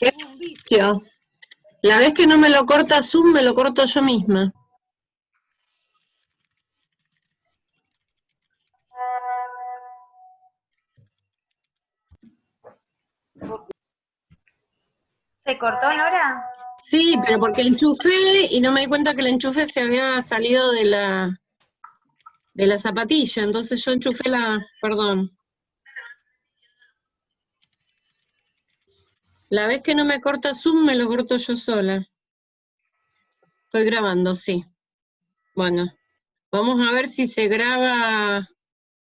Es un vicio. La vez que no me lo corta Zoom, me lo corto yo misma. ¿Se cortó, Nora? Sí, pero porque enchufé y no me di cuenta que el enchufe se había salido de la zapatilla, entonces yo enchufé perdón. La vez que no me corta Zoom, me lo corto yo sola. Estoy grabando, sí. Bueno, vamos a ver si se graba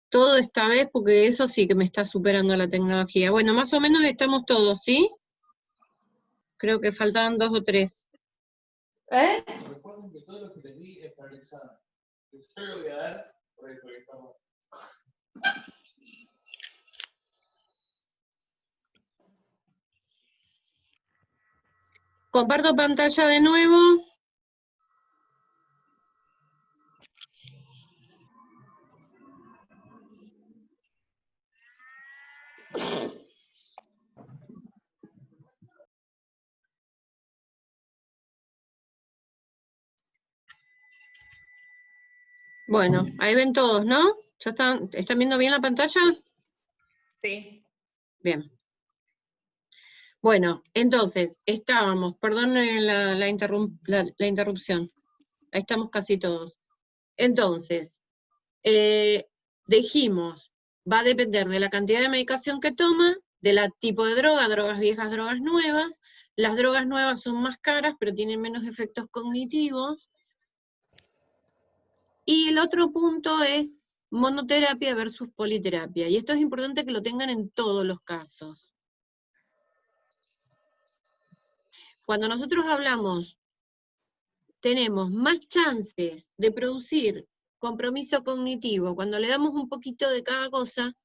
todo esta vez, porque eso sí que me está superando la tecnología. Bueno, más o menos estamos todos, ¿sí? Creo que faltaban 2 o 3. Recuerden que todo lo que les di es para el examen. Yo lo voy a dar porque estamos. Comparto pantalla de nuevo. Bueno, ahí ven todos, ¿no? ¿Ya están viendo bien la pantalla? Sí. Bien. Bueno, entonces, estábamos, perdón la interrupción, ahí estamos casi todos. Entonces, dijimos, va a depender de la cantidad de medicación que toma, del tipo de droga, drogas viejas, drogas nuevas. Las drogas nuevas son más caras, pero tienen menos efectos cognitivos. Y el otro punto es monoterapia versus politerapia. Y esto es importante que lo tengan en todos los casos. Cuando nosotros hablamos, tenemos más chances de producir compromiso cognitivo cuando le damos un poquito de cada cosa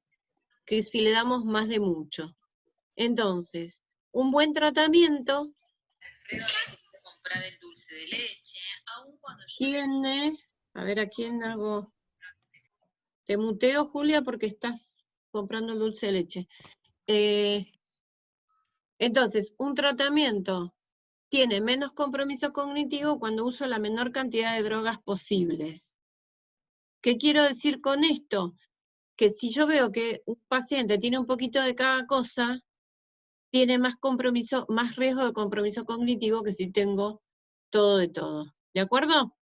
que si le damos más de mucho. Entonces, un buen tratamiento tiene, a ver a quién hago, te muteo, Julia, porque estás comprando el dulce de leche. Entonces, un tratamiento tiene menos compromiso cognitivo cuando uso la menor cantidad de drogas posibles. ¿Qué quiero decir con esto? Que si yo veo que un paciente tiene un poquito de cada cosa, tiene más compromiso, más riesgo de compromiso cognitivo que si tengo todo de todo. ¿De acuerdo?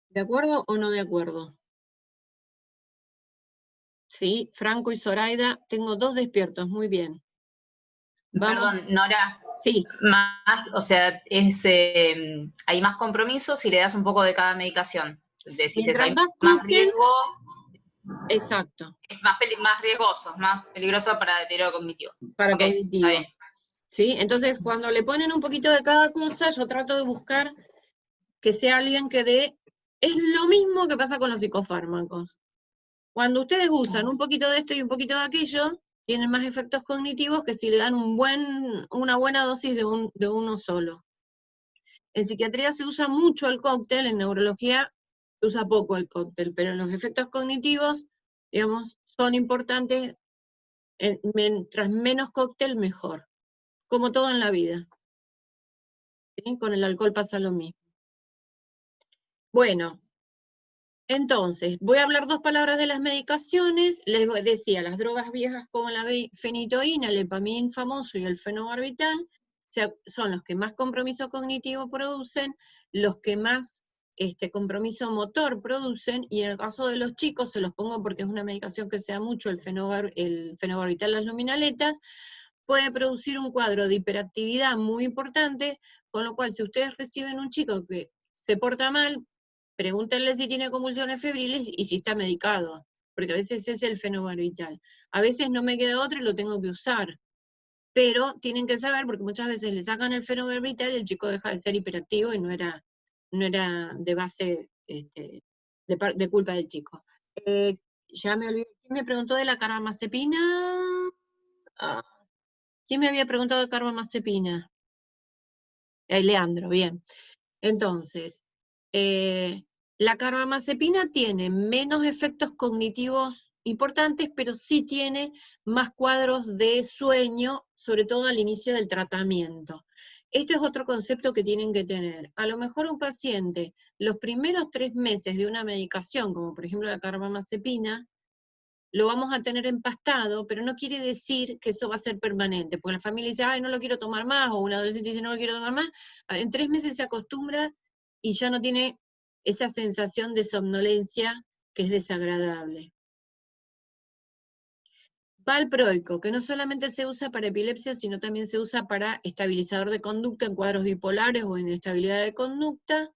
¿De acuerdo o no de acuerdo? Sí, Franco y Zoraida, tengo 2 despiertos, muy bien. Vamos. Perdón, Nora. Sí. Más, o sea, hay más compromiso si le das un poco de cada medicación. Decís eso, hay más riesgo. Exacto. Es más riesgoso, más peligroso para deterioro cognitivo. Para Okay, cognitivo. está bien. ¿Sí? Entonces, cuando le ponen un poquito de cada cosa, yo trato de buscar que sea alguien que dé. Es lo mismo que pasa con los psicofármacos. Cuando ustedes usan un poquito de esto y un poquito de aquello, tienen más efectos cognitivos que si le dan una buena dosis de uno solo. En psiquiatría se usa mucho el cóctel, en neurología se usa poco el cóctel, pero los efectos cognitivos, digamos, son importantes. Mientras menos cóctel, mejor. Como todo en la vida. ¿Sí? Con el alcohol pasa lo mismo. Bueno, entonces, voy a hablar 2 palabras de las medicaciones. Les decía, las drogas viejas como la fenitoína, el Epamil famoso y el fenobarbital, son los que más compromiso cognitivo producen, los que más compromiso motor producen, y en el caso de los chicos, se los pongo porque es una medicación que se da mucho, el fenobarbital, las luminaletas, puede producir un cuadro de hiperactividad muy importante, con lo cual si ustedes reciben un chico que se porta mal, pregúntenle si tiene convulsiones febriles y si está medicado, porque a veces es el fenobarbital. A veces no me queda otro y lo tengo que usar, pero tienen que saber, porque muchas veces le sacan el fenobarbital y el chico deja de ser hiperactivo y no era de base de culpa del chico. Ya me olvidé, ¿quién me preguntó de la carbamazepina? ¿Quién me había preguntado de carbamazepina? Leandro, bien. Entonces, La carbamazepina tiene menos efectos cognitivos importantes, pero sí tiene más cuadros de sueño, sobre todo al inicio del tratamiento. Este es otro concepto que tienen que tener. A lo mejor un paciente, los primeros 3 meses de una medicación, como por ejemplo la carbamazepina, lo vamos a tener empastado, pero no quiere decir que eso va a ser permanente, porque la familia dice, ay, no lo quiero tomar más, o un adolescente dice, no lo quiero tomar más, en 3 meses se acostumbra y ya no tiene esa sensación de somnolencia que es desagradable. Valproico, que no solamente se usa para epilepsia, sino también se usa para estabilizador de conducta en cuadros bipolares o inestabilidad de conducta.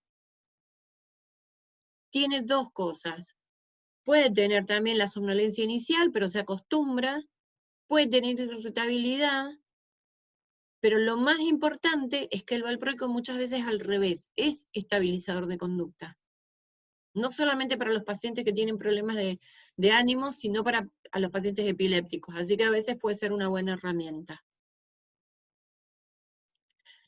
Tiene 2 cosas. Puede tener también la somnolencia inicial, pero se acostumbra. Puede tener irritabilidad, pero lo más importante es que el valproico muchas veces al revés, es estabilizador de conducta. No solamente para los pacientes que tienen problemas de ánimo, sino para a los pacientes epilépticos. Así que a veces puede ser una buena herramienta.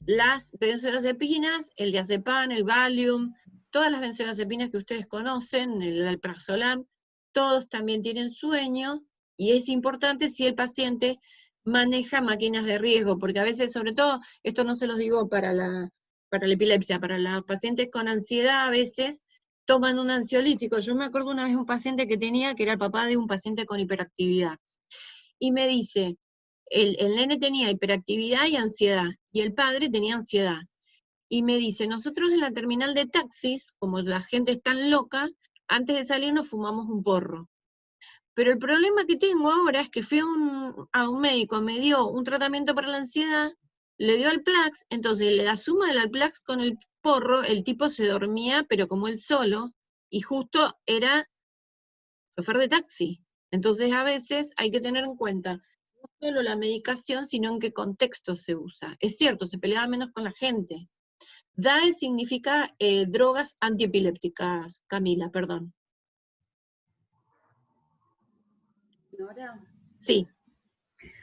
Las benzodiazepinas, el diazepam, el Valium, todas las benzodiazepinas que ustedes conocen, el alprazolam, todos también tienen sueño, y es importante si el paciente maneja máquinas de riesgo, porque a veces, sobre todo, esto no se los digo para la epilepsia, para los pacientes con ansiedad a veces toman un ansiolítico. Yo me acuerdo una vez un paciente que era el papá de un paciente con hiperactividad, y me dice, el nene tenía hiperactividad y ansiedad, y el padre tenía ansiedad. Y me dice, nosotros en la terminal de taxis, como la gente es tan loca, antes de salir nos fumamos un porro. Pero el problema que tengo ahora es que fui a un médico, me dio un tratamiento para la ansiedad, le dio Alplax, entonces la suma del Alplax con el porro, el tipo se dormía, pero como él solo, y justo era chofer de taxi. Entonces a veces hay que tener en cuenta no solo la medicación, sino en qué contexto se usa. Es cierto, se peleaba menos con la gente. DAE significa drogas antiepilépticas, Camila, perdón. ¿Nora? Sí.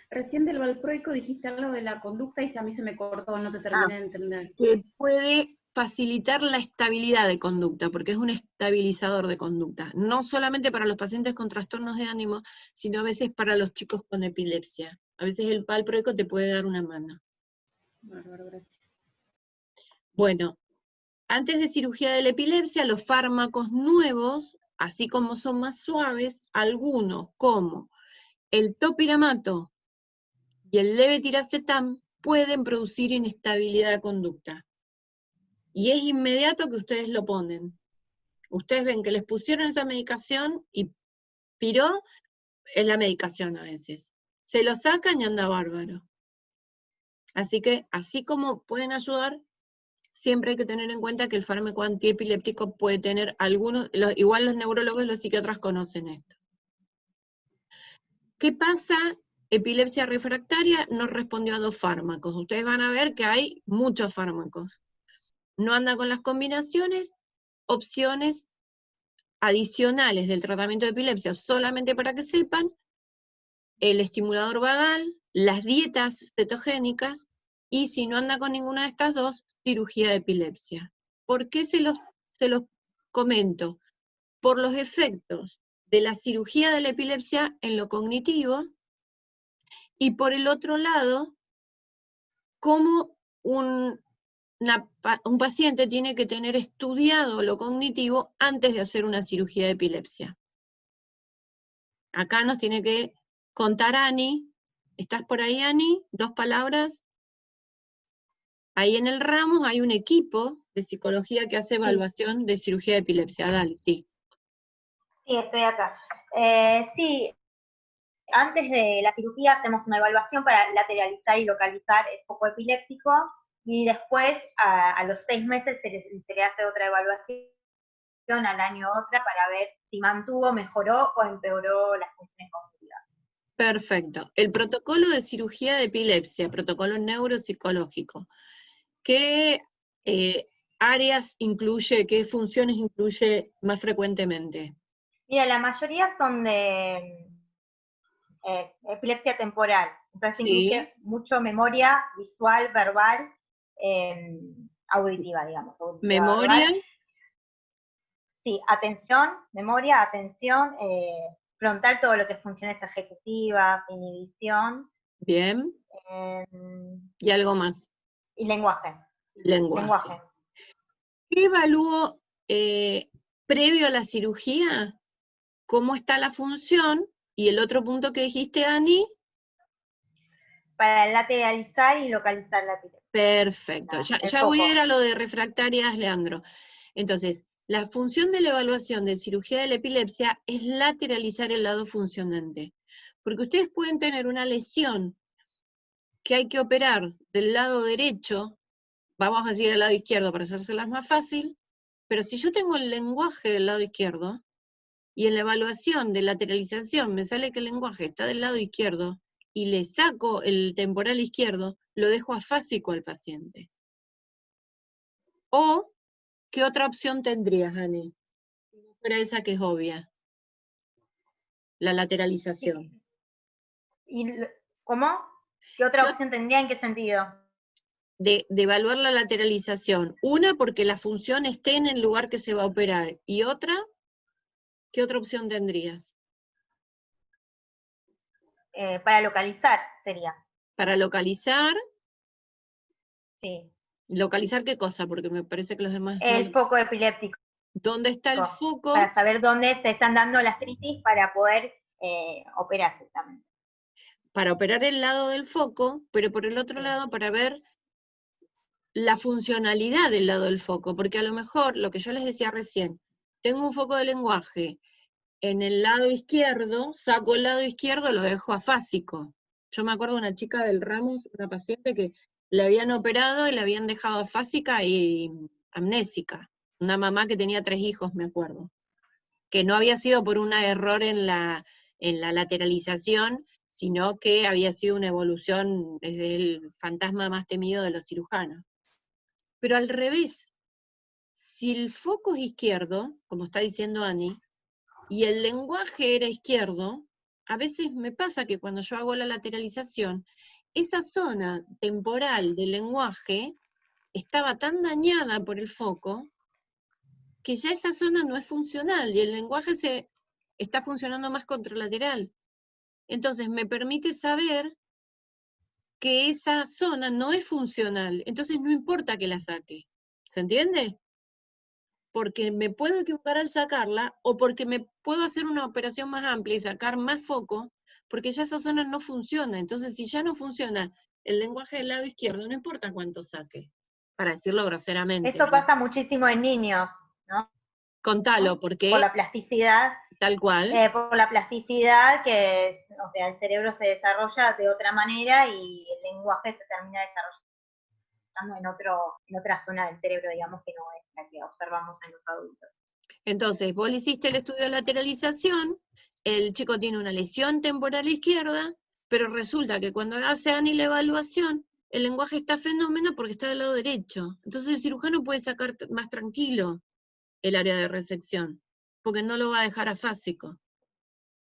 Recién del valproico dijiste algo de la conducta y a mí se me cortó, no te terminé de entender. Que puede facilitar la estabilidad de conducta, porque es un estabilizador de conducta, no solamente para los pacientes con trastornos de ánimo, sino a veces para los chicos con epilepsia. A veces el valproico te puede dar una mano. Bárbaro, gracias. Bueno, antes de cirugía de la epilepsia, los fármacos nuevos, así como son más suaves, algunos como el topiramato y el levetiracetam pueden producir inestabilidad de conducta. Y es inmediato que ustedes lo ponen. Ustedes ven que les pusieron esa medicación y piró, es la medicación a veces. Se lo sacan y anda bárbaro. Así que, así como pueden ayudar, siempre hay que tener en cuenta que el fármaco antiepiléptico puede tener algunos, igual los neurólogos y los psiquiatras conocen esto. ¿Qué pasa? Epilepsia refractaria no respondió a 2 fármacos. Ustedes van a ver que hay muchos fármacos. No anda con las combinaciones, opciones adicionales del tratamiento de epilepsia, solamente para que sepan, el estimulador vagal, las dietas cetogénicas, y si no anda con ninguna de estas 2, cirugía de epilepsia. ¿Por qué se los comento? Por los efectos de la cirugía de la epilepsia en lo cognitivo, y por el otro lado, cómo un paciente tiene que tener estudiado lo cognitivo antes de hacer una cirugía de epilepsia. Acá nos tiene que contar Ani. ¿Estás por ahí, Ani? 2 palabras. Ahí en el Ramos hay un equipo de psicología que hace evaluación de cirugía de epilepsia. Dale, sí. Sí, estoy acá. Sí, antes de la cirugía hacemos una evaluación para lateralizar y localizar el foco epiléptico, y después a los 6 meses se le hace otra evaluación, al año otra, para ver si mantuvo, mejoró o empeoró las funciones cognitivas. Perfecto. El protocolo de cirugía de epilepsia, protocolo neuropsicológico, ¿qué áreas incluye, qué funciones incluye más frecuentemente? Mira, la mayoría son de epilepsia temporal, entonces Sí. incluye mucho memoria visual, verbal, auditiva, digamos. Memoria. Verbal. Sí, atención, memoria, atención, frontal, todo lo que es funciones ejecutivas, inhibición. Bien. em, Y algo más. y lenguaje. Lenguaje. ¿Qué evalúo previo a la cirugía? ¿Cómo está la función? Y el otro punto que dijiste, Ani. Para lateralizar y localizar la epilepsia. Perfecto. Ya voy a ir a lo de refractarias, Leandro. Entonces, la función de la evaluación de cirugía de la epilepsia es lateralizar el lado funcionante. Porque ustedes pueden tener una lesión que hay que operar del lado derecho, vamos a decir el lado izquierdo para hacérselas más fácil, pero si yo tengo el lenguaje del lado izquierdo, y en la evaluación de lateralización me sale que el lenguaje está del lado izquierdo, y le saco el temporal izquierdo, lo dejo afásico al paciente. O, ¿qué otra opción tendrías, Ani? Si no fuera esa que es obvia. La lateralización. ¿Y cómo? ¿Qué otra opción tendría? ¿En qué sentido? De evaluar la lateralización. Una, porque la función esté en el lugar que se va a operar. Y otra, ¿qué otra opción tendrías? Para localizar sería. Para localizar. Sí. ¿Localizar qué cosa? Porque me parece que los demás... El foco epiléptico. ¿Dónde está el foco? Para saber dónde se están dando las crisis para poder operar justamente. Para operar el lado del foco, pero por el otro lado para ver la funcionalidad del lado del foco, porque a lo mejor, lo que yo les decía recién, tengo un foco de lenguaje en el lado izquierdo, saco el lado izquierdo, lo dejo afásico. Yo me acuerdo de una chica del Ramos, una paciente que le habían operado y la habían dejado afásica y amnésica. Una mamá que tenía 3 hijos, me acuerdo. Que no había sido por un error en la lateralización, sino que había sido una evolución desde el fantasma más temido de los cirujanos. Pero al revés, si el foco es izquierdo, como está diciendo Ani, y el lenguaje era izquierdo, a veces me pasa que cuando yo hago la lateralización, esa zona temporal del lenguaje estaba tan dañada por el foco, que ya esa zona no es funcional, y el lenguaje está funcionando más contralateral. Entonces me permite saber que esa zona no es funcional, entonces no importa que la saque. ¿Se entiende? Porque me puedo equivocar al sacarla, o porque me puedo hacer una operación más amplia y sacar más foco, porque ya esa zona no funciona. Entonces, si ya no funciona el lenguaje del lado izquierdo, no importa cuánto saque, para decirlo groseramente. Eso pasa muchísimo en niños, ¿no? Contalo, ¿por qué? Por la plasticidad. Tal cual. Por la plasticidad que, o sea, el cerebro se desarrolla de otra manera y el lenguaje se termina desarrollando en otra zona del cerebro, digamos, que no es la que observamos en los adultos. Entonces, vos le hiciste el estudio de lateralización, el chico tiene una lesión temporal izquierda, pero resulta que cuando hace Ani la evaluación, el lenguaje está fenómeno porque está del lado derecho. Entonces el cirujano puede sacar más tranquilo el área de resección, porque no lo va a dejar afásico.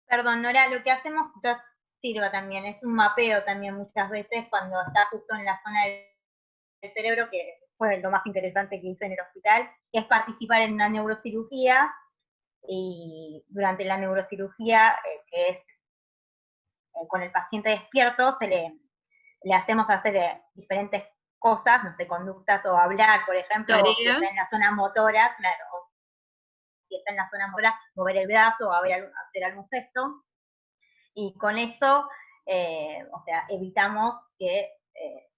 Perdón, Nora, lo que hacemos quizás sirva también, es un mapeo también muchas veces cuando está justo en la zona del cerebro, que fue lo más interesante que hice en el hospital, que es participar en una neurocirugía, y durante la neurocirugía, que es con el paciente despierto, le hacemos hacer diferentes cosas, no sé, conductas o hablar, por ejemplo, o si está en la zona motora, claro, si está en la zona motora, mover el brazo o hacer algún gesto, y con eso, o sea, evitamos que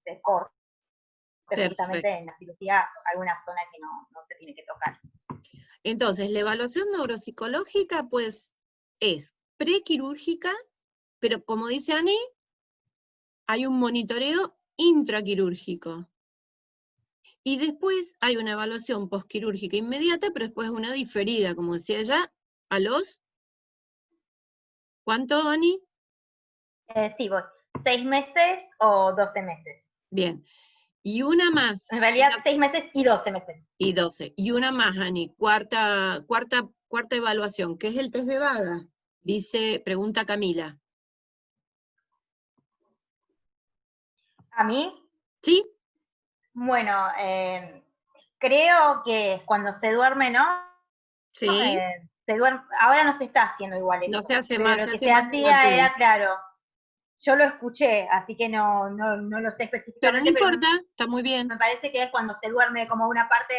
se corte justamente en la cirugía alguna zona que no se tiene que tocar. Entonces, la evaluación neuropsicológica, pues, es prequirúrgica, pero como dice Ani, hay un monitoreo intraquirúrgico. Y después hay una evaluación postquirúrgica inmediata, pero después una diferida, como decía ella, a los... ¿Cuánto, Ani? Sí, voy. 6 meses o 12 meses. Bien. Y una más. En realidad, 6 meses y 12 meses. Y 12. Y una más, Ani. Cuarta evaluación, que es el test de Vaga. Dice, pregunta Camila. ¿A mí? ¿Sí? Bueno, creo que cuando se duerme, ¿no? Sí. Ahora no se está haciendo igual eso. No se hace pero más, lo se que hace se más hacía llamativo. era, claro, yo lo escuché, así que no lo sé Pero específicamente, no importa, está muy bien. me parece que es cuando se duerme como una parte,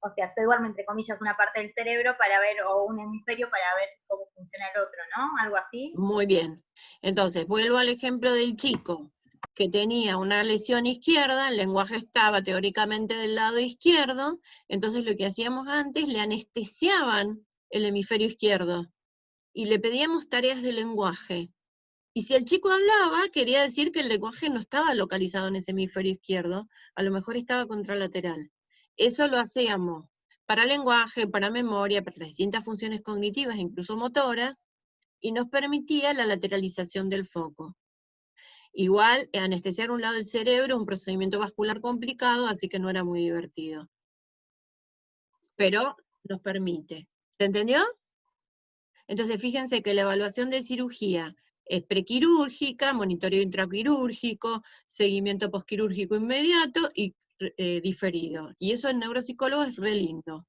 o sea, se duerme entre comillas una parte del cerebro para ver, o un hemisferio para ver cómo funciona el otro, ¿no? Algo así. Muy bien. Entonces, vuelvo al ejemplo del chico que tenía una lesión izquierda, el lenguaje estaba teóricamente del lado izquierdo, entonces lo que hacíamos antes, le anestesiaban el hemisferio izquierdo y le pedíamos tareas de lenguaje. Y si el chico hablaba, quería decir que el lenguaje no estaba localizado en ese hemisferio izquierdo, a lo mejor estaba contralateral. Eso lo hacíamos para lenguaje, para memoria, para las distintas funciones cognitivas, incluso motoras, y nos permitía la lateralización del foco. Igual, anestesiar un lado del cerebro es un procedimiento vascular complicado, así que no era muy divertido. Pero nos permite. ¿Se entendió? Entonces, fíjense que la evaluación de cirugía es prequirúrgica, monitoreo intraquirúrgico, seguimiento posquirúrgico inmediato y diferido. Y eso en neuropsicólogo es re lindo.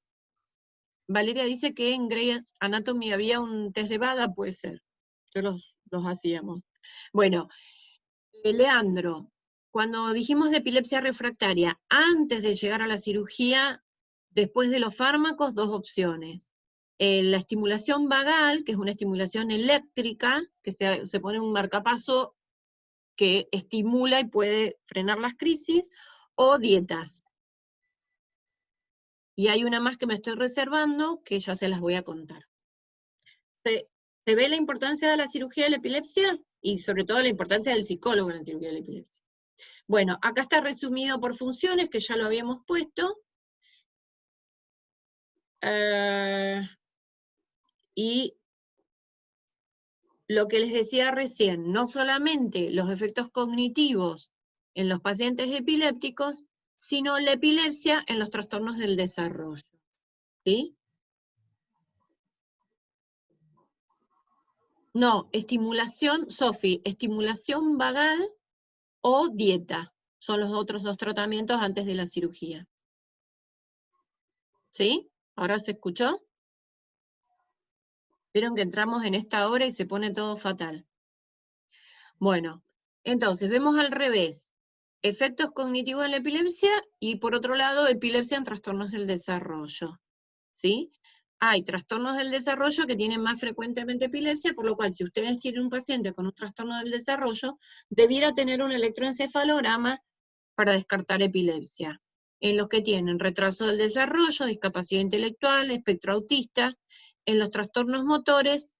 Valeria dice que en Grey's Anatomy había un test de Bada, puede ser. Yo los hacíamos. Bueno, Leandro, cuando dijimos de epilepsia refractaria, antes de llegar a la cirugía, después de los fármacos, dos opciones. La estimulación vagal, que es una estimulación eléctrica, que se pone un marcapaso que estimula y puede frenar las crisis, o dietas. Y hay una más que me estoy reservando, que ya se las voy a contar. ¿Se ve la importancia de la cirugía de la epilepsia? Y sobre todo la importancia del psicólogo en la cirugía de la epilepsia. Bueno, acá está resumido por funciones, que ya lo habíamos puesto. Y lo que les decía recién, no solamente los efectos cognitivos en los pacientes epilépticos, sino la epilepsia en los trastornos del desarrollo. ¿Sí? No, estimulación, Sofi, estimulación vagal o dieta. Son los otros dos tratamientos antes de la cirugía. ¿Sí? ¿Ahora se escuchó? Vieron que entramos en esta hora y se pone todo fatal. Bueno, entonces vemos al revés. Efectos cognitivos en la epilepsia y por otro lado epilepsia en trastornos del desarrollo. ¿Sí? Hay trastornos del desarrollo que tienen más frecuentemente epilepsia, por lo cual si ustedes tienen un paciente con un trastorno del desarrollo, debiera tener un electroencefalograma para descartar epilepsia. En los que tienen retraso del desarrollo, discapacidad intelectual, espectro autista, en los trastornos motores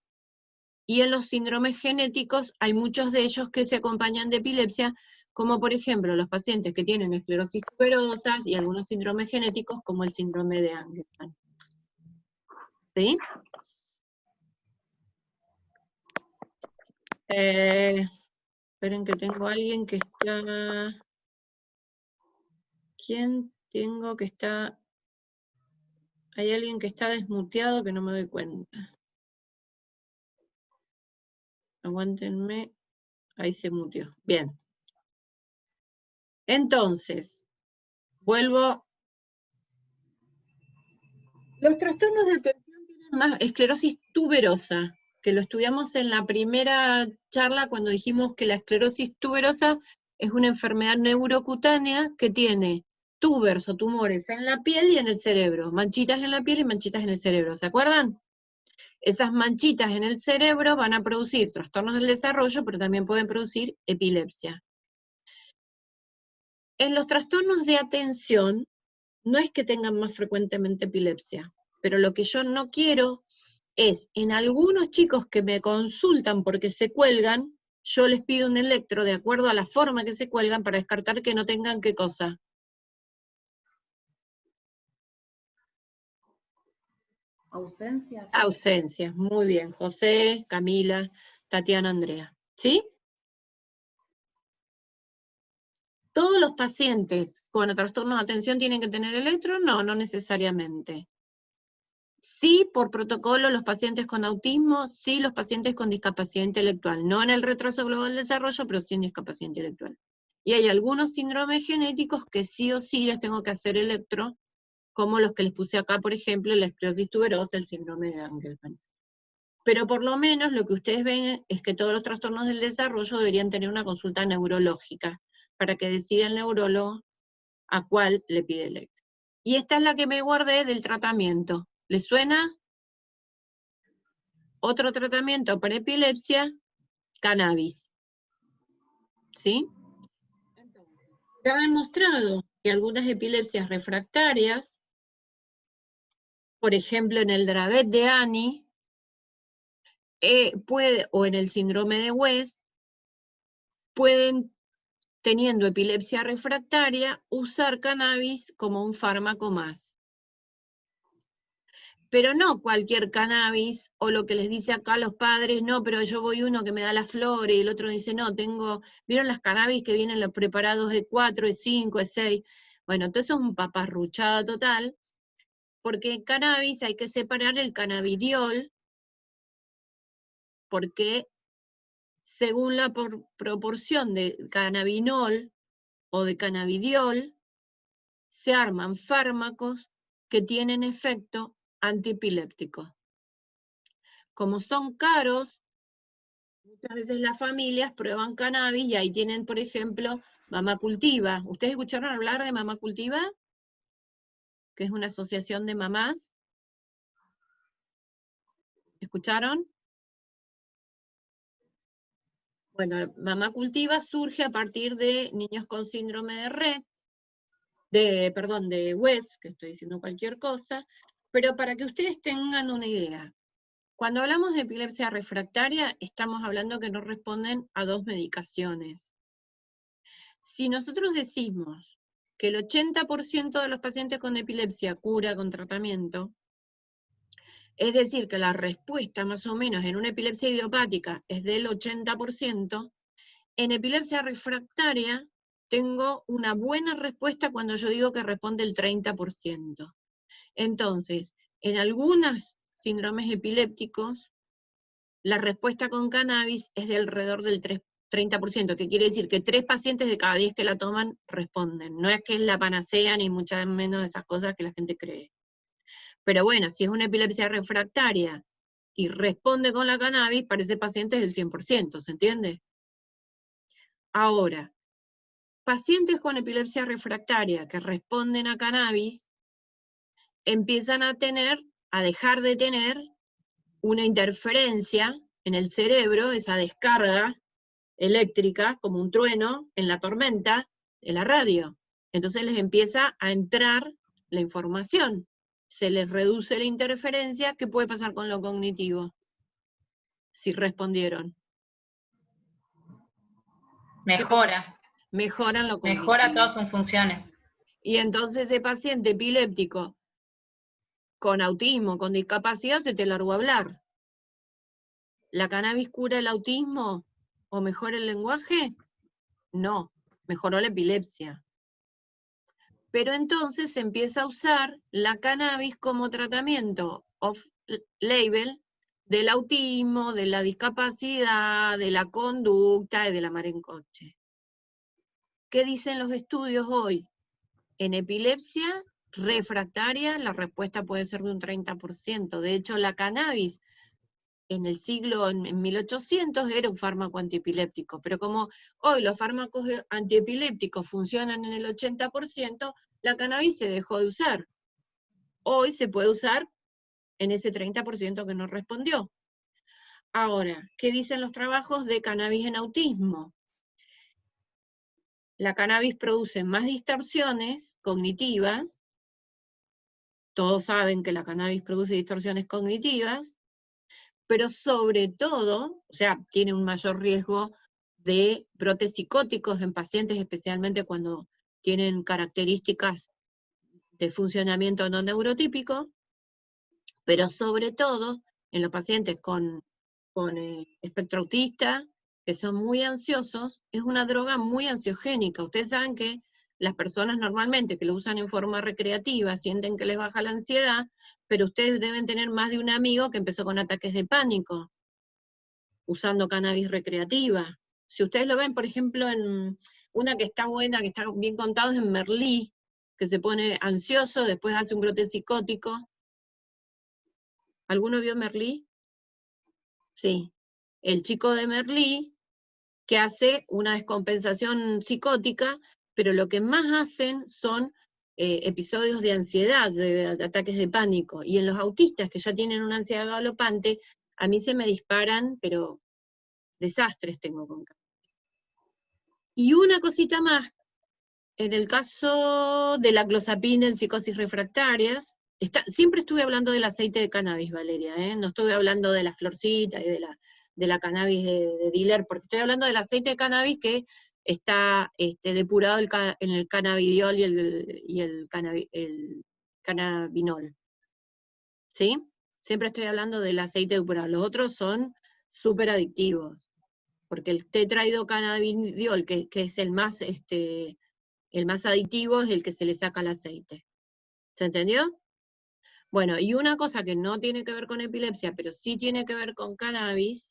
y en los síndromes genéticos, hay muchos de ellos que se acompañan de epilepsia, como por ejemplo los pacientes que tienen esclerosis tuberosa y algunos síndromes genéticos como el síndrome de Angelman. ¿Sí? Esperen que tengo a alguien que está... ¿Quién tengo que está...? Hay alguien que está desmuteado que no me doy cuenta. Aguántenme. Ahí se muteó. Bien. Entonces, vuelvo. Los trastornos de atención tienen más esclerosis tuberosa, que lo estudiamos en la primera charla cuando dijimos que la esclerosis tuberosa es una enfermedad neurocutánea que tiene tubers o tumores en la piel y en el cerebro, manchitas en la piel y manchitas en el cerebro, ¿se acuerdan? Esas manchitas en el cerebro van a producir trastornos del desarrollo, pero también pueden producir epilepsia. En los trastornos de atención, no es que tengan más frecuentemente epilepsia, pero lo que yo no quiero es, en algunos chicos que me consultan porque se cuelgan, yo les pido un electro de acuerdo a la forma que se cuelgan para descartar que no tengan qué cosa. Ausencia. Ausencias, muy bien. José, Camila, Tatiana, Andrea. ¿Sí? ¿Todos los pacientes con trastornos de atención tienen que tener electro? No, no necesariamente. Sí, por protocolo, los pacientes con autismo, sí, los pacientes con discapacidad intelectual. No en el retraso global del desarrollo, pero sí en discapacidad intelectual. Y hay algunos síndromes genéticos que sí o sí les tengo que hacer electro como los que les puse acá, por ejemplo, la esclerosis tuberosa, el síndrome de Angelman. Pero por lo menos lo que ustedes ven es que todos los trastornos del desarrollo deberían tener una consulta neurológica, para que decida el neurólogo a cuál le pide electro. Y esta es la que me guardé del tratamiento. ¿Les suena? Otro tratamiento para epilepsia, cannabis. ¿Sí? Se ha demostrado que algunas epilepsias refractarias, por ejemplo en el Dravet de Annie, o en el síndrome de West, pueden, teniendo epilepsia refractaria, usar cannabis como un fármaco más. Pero no cualquier cannabis, o lo que les dice acá a los padres, no, pero yo voy uno que me da la flor, y el otro dice, no, ¿vieron las cannabis que vienen los preparados de 4, de 5, de 6? Bueno, entonces es un paparruchado total, porque en cannabis hay que separar el cannabidiol, porque según la proporción de cannabinol o de cannabidiol, se arman fármacos que tienen efecto antiepiléptico. Como son caros, muchas veces las familias prueban cannabis y ahí tienen, por ejemplo, Mamá Cultiva. ¿Ustedes escucharon hablar de Mamá Cultiva? Que es una asociación de mamás. ¿Escucharon? Bueno, Mamá Cultiva surge a partir de niños con síndrome de Rett, de West, que estoy diciendo cualquier cosa, pero para que ustedes tengan una idea. Cuando hablamos de epilepsia refractaria, estamos hablando que no responden a 2 medicaciones. Si nosotros decimos que el 80% de los pacientes con epilepsia cura con tratamiento, es decir, que la respuesta más o menos en una epilepsia idiopática es del 80%, en epilepsia refractaria tengo una buena respuesta cuando yo digo que responde el 30%. Entonces, en algunos síndromes epilépticos, la respuesta con cannabis es de alrededor del 30%, que quiere decir que 3 pacientes de cada 10 que la toman responden. No es que es la panacea, ni mucho menos esas cosas que la gente cree. Pero bueno, si es una epilepsia refractaria y responde con la cannabis, para ese paciente es del 100%, ¿se entiende? Ahora, pacientes con epilepsia refractaria que responden a cannabis, empiezan a dejar de tener una interferencia en el cerebro, esa descarga eléctrica, como un trueno en la tormenta, en la radio. Entonces les empieza a entrar la información. Se les reduce la interferencia. ¿Qué puede pasar con lo cognitivo? Si respondieron. Mejora. Mejoran lo cognitivo. Mejora todas sus funciones. Y entonces ese paciente epiléptico con autismo, con discapacidad, se te largó a hablar. ¿La cannabis cura el autismo o mejora el lenguaje? No, mejoró la epilepsia. Pero entonces se empieza a usar la cannabis como tratamiento off-label del autismo, de la discapacidad, de la conducta y de la mar en coche. ¿Qué dicen los estudios hoy? En epilepsia refractaria la respuesta puede ser de un 30%. De hecho, la cannabis en 1800 era un fármaco antiepiléptico, pero como hoy los fármacos antiepilépticos funcionan en el 80%, la cannabis se dejó de usar. Hoy se puede usar en ese 30% que no respondió. Ahora, ¿qué dicen los trabajos de cannabis en autismo? La cannabis produce más distorsiones cognitivas, todos saben que la cannabis produce distorsiones cognitivas, pero sobre todo, o sea, tiene un mayor riesgo de brotes psicóticos en pacientes, especialmente cuando tienen características de funcionamiento no neurotípico, pero sobre todo en los pacientes con espectro autista, que son muy ansiosos, es una droga muy ansiogénica. Ustedes saben que las personas normalmente que lo usan en forma recreativa sienten que les baja la ansiedad, pero ustedes deben tener más de un amigo que empezó con ataques de pánico, usando cannabis recreativa. Si ustedes lo ven, por ejemplo, en una que está buena, que está bien contada, es en Merlí, que se pone ansioso, después hace un brote psicótico. ¿Alguno vio Merlí? Sí. El chico de Merlí, que hace una descompensación psicótica, pero lo que más hacen son episodios de ansiedad, de ataques de pánico. Y en los autistas que ya tienen una ansiedad galopante, a mí se me disparan, pero desastres tengo con cannabis. Y una cosita más, en el caso de la clozapina en psicosis refractarias, siempre estuve hablando del aceite de cannabis, Valeria, no estuve hablando de la florcita y de la cannabis de dealer, porque estoy hablando del aceite de cannabis que está depurado en el cannabidiol y el cannabinol. ¿Sí? Siempre estoy hablando del aceite depurado. Los otros son súper adictivos, porque el tetrahidrocannabidiol, que es el más adictivo, es el que se le saca el aceite. ¿Se entendió? Bueno, y una cosa que no tiene que ver con epilepsia, pero sí tiene que ver con cannabis,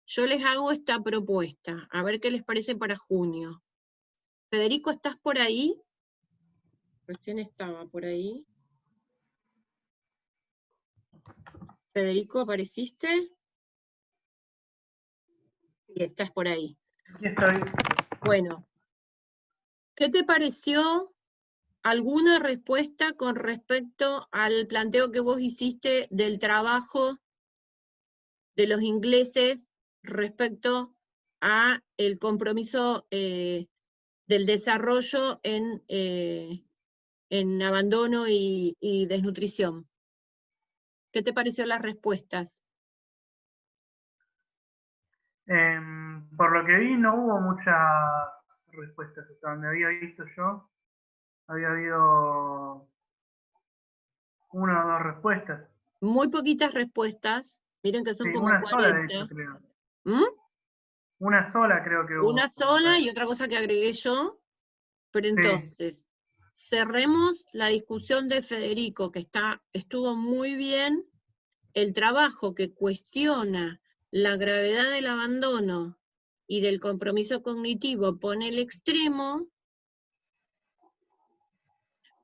yo les hago esta propuesta, a ver qué les parece para junio. Federico, ¿estás por ahí? Recién estaba por ahí. Federico, ¿apareciste? Sí, estás por ahí. Aquí estoy. Bueno, ¿qué te pareció alguna respuesta con respecto al planteo que vos hiciste del trabajo de los ingleses respecto a el compromiso del desarrollo en abandono y desnutrición? ¿Qué te pareció las respuestas? Por lo que vi, no hubo muchas respuestas. Hasta donde había visto yo, había habido una o dos respuestas. Muy poquitas respuestas. Miren que son Sí, como una 40. sola, de hecho, creo. ¿Mm? Una sola creo que hubo. Una sola y otra cosa que agregué yo. Pero entonces, cerremos la discusión de Federico, que estuvo muy bien. El trabajo que cuestiona la gravedad del abandono y del compromiso cognitivo pone el extremo,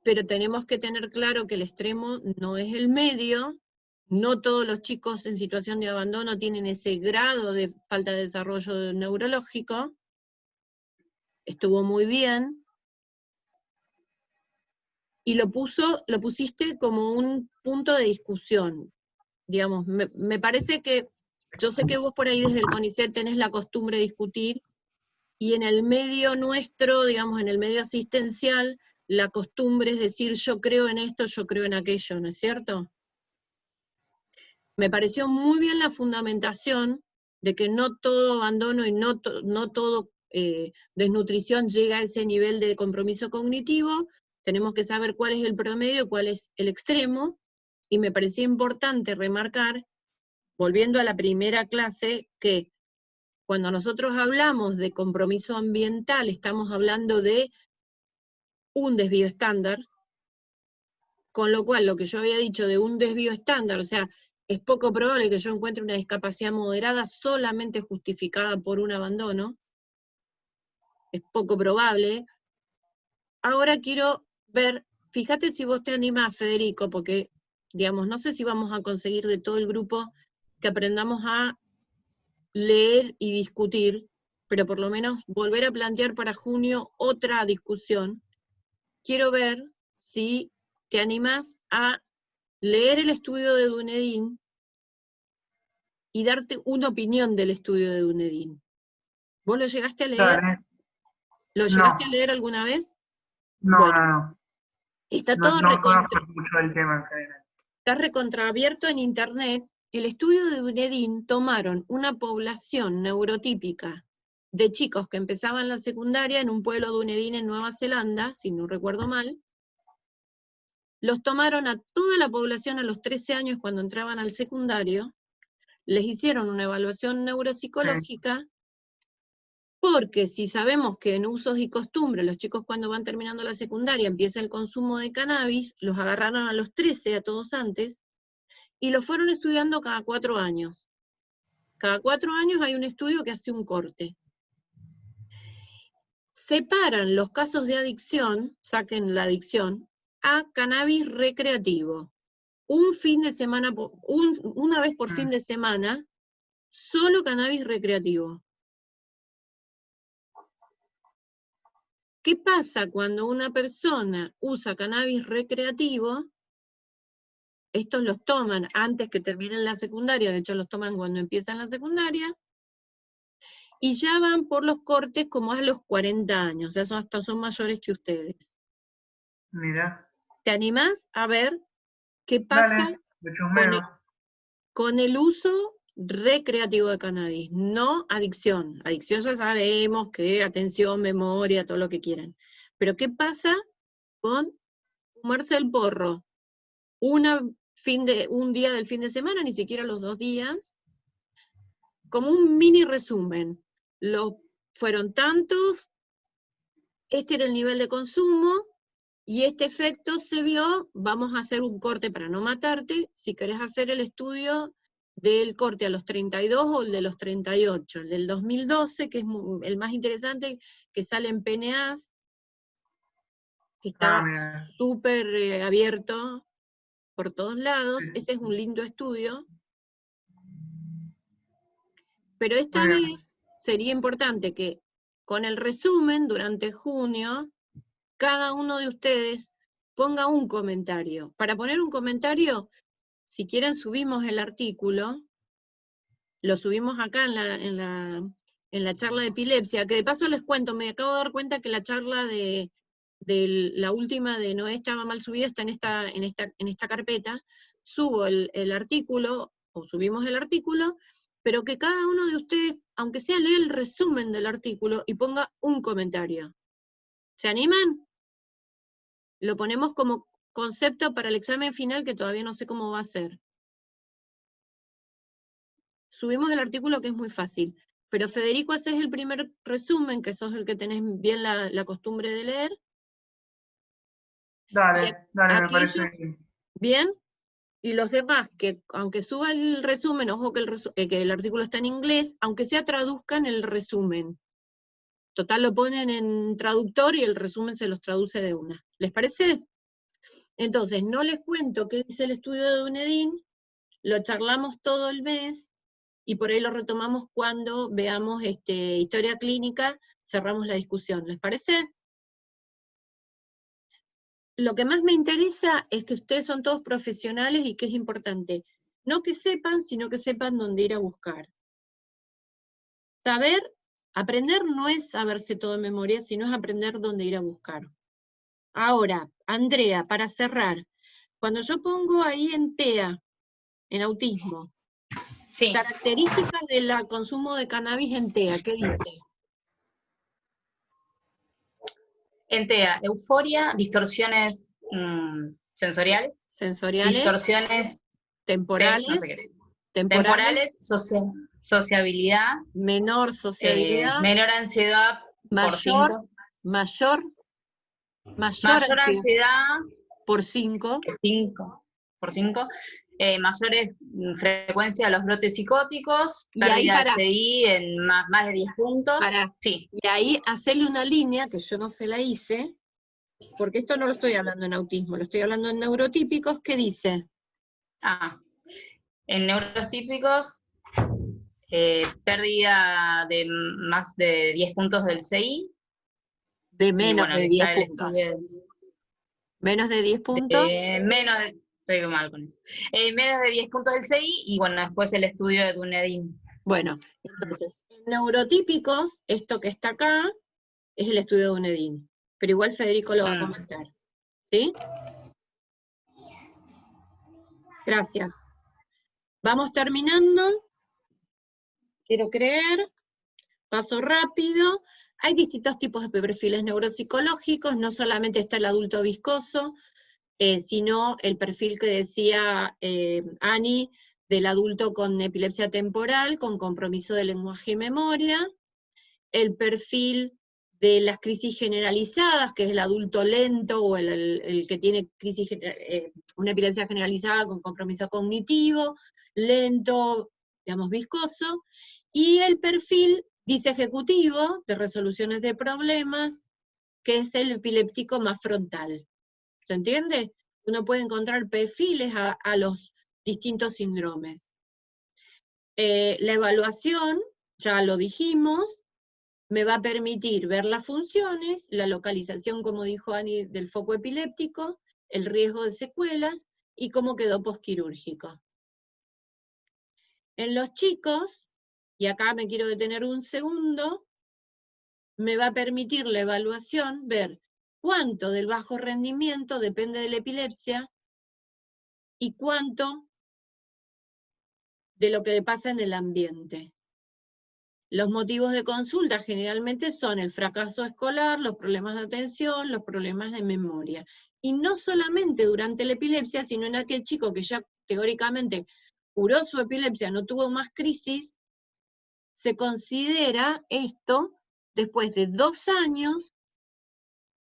pero tenemos que tener claro que el extremo no es el medio. No todos los chicos en situación de abandono tienen ese grado de falta de desarrollo neurológico. Estuvo muy bien. Y lo pusiste como un punto de discusión. Digamos, me parece que, yo sé que vos por ahí desde el CONICET tenés la costumbre de discutir, y en el medio nuestro, digamos, en el medio asistencial, la costumbre es decir, yo creo en esto, yo creo en aquello, ¿no es cierto? Me pareció muy bien la fundamentación de que no todo abandono y no todo desnutrición llega a ese nivel de compromiso cognitivo. Tenemos que saber cuál es el promedio, cuál es el extremo, y me parecía importante remarcar, volviendo a la primera clase, que cuando nosotros hablamos de compromiso ambiental, estamos hablando de un desvío estándar, con lo cual lo que yo había dicho de un desvío estándar, o sea, es poco probable que yo encuentre una discapacidad moderada solamente justificada por un abandono, es poco probable. Ahora quiero ver, fíjate si vos te animás, Federico, porque, digamos, no sé si vamos a conseguir de todo el grupo que aprendamos a leer y discutir, pero por lo menos volver a plantear para junio otra discusión. Quiero ver si te animás a leer el estudio de Dunedin y darte una opinión del estudio de Dunedin. ¿Vos lo llegaste a leer? Dale. ¿Lo llegaste a leer alguna vez? No, bueno, no. Está No, todo no conozco mucho del tema en general. Está recontraabierto en internet. El estudio de Dunedin tomaron una población neurotípica de chicos que empezaban la secundaria en un pueblo Dunedin en Nueva Zelanda, si no recuerdo mal. Los tomaron a toda la población a los 13 años cuando entraban al secundario, les hicieron una evaluación neuropsicológica, porque si sabemos que en usos y costumbres los chicos cuando van terminando la secundaria empieza el consumo de cannabis, los agarraron a los 13, a todos antes, y los fueron estudiando cada 4 años. Cada 4 años hay un estudio que hace un corte. separan los casos de adicción, saquen la adicción, a cannabis recreativo. Un fin de semana, una vez por fin de semana, solo cannabis recreativo. ¿Qué pasa cuando una persona usa cannabis recreativo? Estos los toman antes que terminen la secundaria, de hecho los toman cuando empiezan la secundaria, y ya van por los cortes como a los 40 años, o sea, hasta son mayores que ustedes. Mira. ¿Te animás a ver qué pasa con el uso recreativo de cannabis? No adicción. Adicción ya sabemos que atención, memoria, todo lo que quieran. Pero ¿qué pasa con fumarse el porro? Un día del fin de semana, ni siquiera los 2 días, como un mini resumen. Fueron tantos, este era el nivel de consumo, y este efecto se vio, vamos a hacer un corte para no matarte, si querés hacer el estudio del corte a los 32 o el de los 38, el del 2012, que es el más interesante, que sale en PNAS, que está súper abierto por todos lados, ese es un lindo estudio, pero esta vez sería importante que con el resumen durante junio, cada uno de ustedes ponga un comentario. Para poner un comentario, si quieren subimos el artículo, lo subimos acá en la charla de epilepsia, que de paso les cuento, me acabo de dar cuenta que la charla de la última de Noé estaba mal subida, está en esta carpeta, subo el artículo, o subimos el artículo, pero que cada uno de ustedes, aunque sea, lea el resumen del artículo y ponga un comentario. ¿Se animan? Lo ponemos como concepto para el examen final, que todavía no sé cómo va a ser. Subimos el artículo, que es muy fácil. Pero Federico, haces el primer resumen, que sos el que tenés bien la costumbre de leer. Dale, me parece bien. Bien. Y los demás, que aunque suba el resumen, ojo que el artículo está en inglés, aunque sea traduzcan el resumen. Total, lo ponen en traductor y el resumen se los traduce de una. ¿Les parece? Entonces, no les cuento qué dice el estudio de Dunedin, lo charlamos todo el mes, y por ahí lo retomamos cuando veamos historia clínica, cerramos la discusión. ¿Les parece? Lo que más me interesa es que ustedes son todos profesionales y que es importante, no que sepan, sino que sepan dónde ir a buscar. Aprender no es saberse todo de memoria, sino es aprender dónde ir a buscar. Ahora, Andrea, para cerrar, cuando yo pongo ahí en TEA, en autismo, sí. Características del consumo de cannabis en TEA, ¿qué dice? En TEA, euforia, distorsiones sensoriales, distorsiones temporales, no sé qué. Temporales, sociabilidad, menor sociabilidad, menor ansiedad, mayor ansiedad por 5, por 5, mayores frecuencia de los brotes psicóticos, pérdida de CI en más de 10 puntos. Sí. Y ahí hacerle una línea, que yo no se la hice, porque esto no lo estoy hablando en autismo, lo estoy hablando en neurotípicos, ¿qué dice? En neurotípicos, pérdida de más de 10 puntos del CI. De menos de 10 puntos. ¿Menos de 10 puntos? Estoy mal con eso. Menos de 10 puntos del CI, y bueno, después el estudio de Dunedin. Bueno, entonces, en neurotípicos, esto que está acá, es el estudio de Dunedin. Pero igual Federico lo va a comentar. ¿Sí? Gracias. Vamos terminando. Quiero creer. Paso rápido. Hay distintos tipos de perfiles neuropsicológicos, no solamente está el adulto viscoso, sino el perfil que decía Ani, del adulto con epilepsia temporal, con compromiso de lenguaje y memoria, el perfil de las crisis generalizadas, que es el adulto lento, o el que tiene una epilepsia generalizada con compromiso cognitivo, lento, digamos viscoso, y el perfil Dice ejecutivo, de resoluciones de problemas, que es el epiléptico más frontal. ¿Se entiende? Uno puede encontrar perfiles a los distintos síndromes. La evaluación, ya lo dijimos, me va a permitir ver las funciones, la localización, como dijo Ani, del foco epiléptico, el riesgo de secuelas y cómo quedó posquirúrgico. En los chicos, y acá me quiero detener un segundo, me va a permitir la evaluación ver cuánto del bajo rendimiento depende de la epilepsia y cuánto de lo que le pasa en el ambiente. Los motivos de consulta generalmente son el fracaso escolar, los problemas de atención, los problemas de memoria. Y no solamente durante la epilepsia, sino en aquel chico que ya teóricamente curó su epilepsia, no tuvo más crisis, se considera esto después de 2 años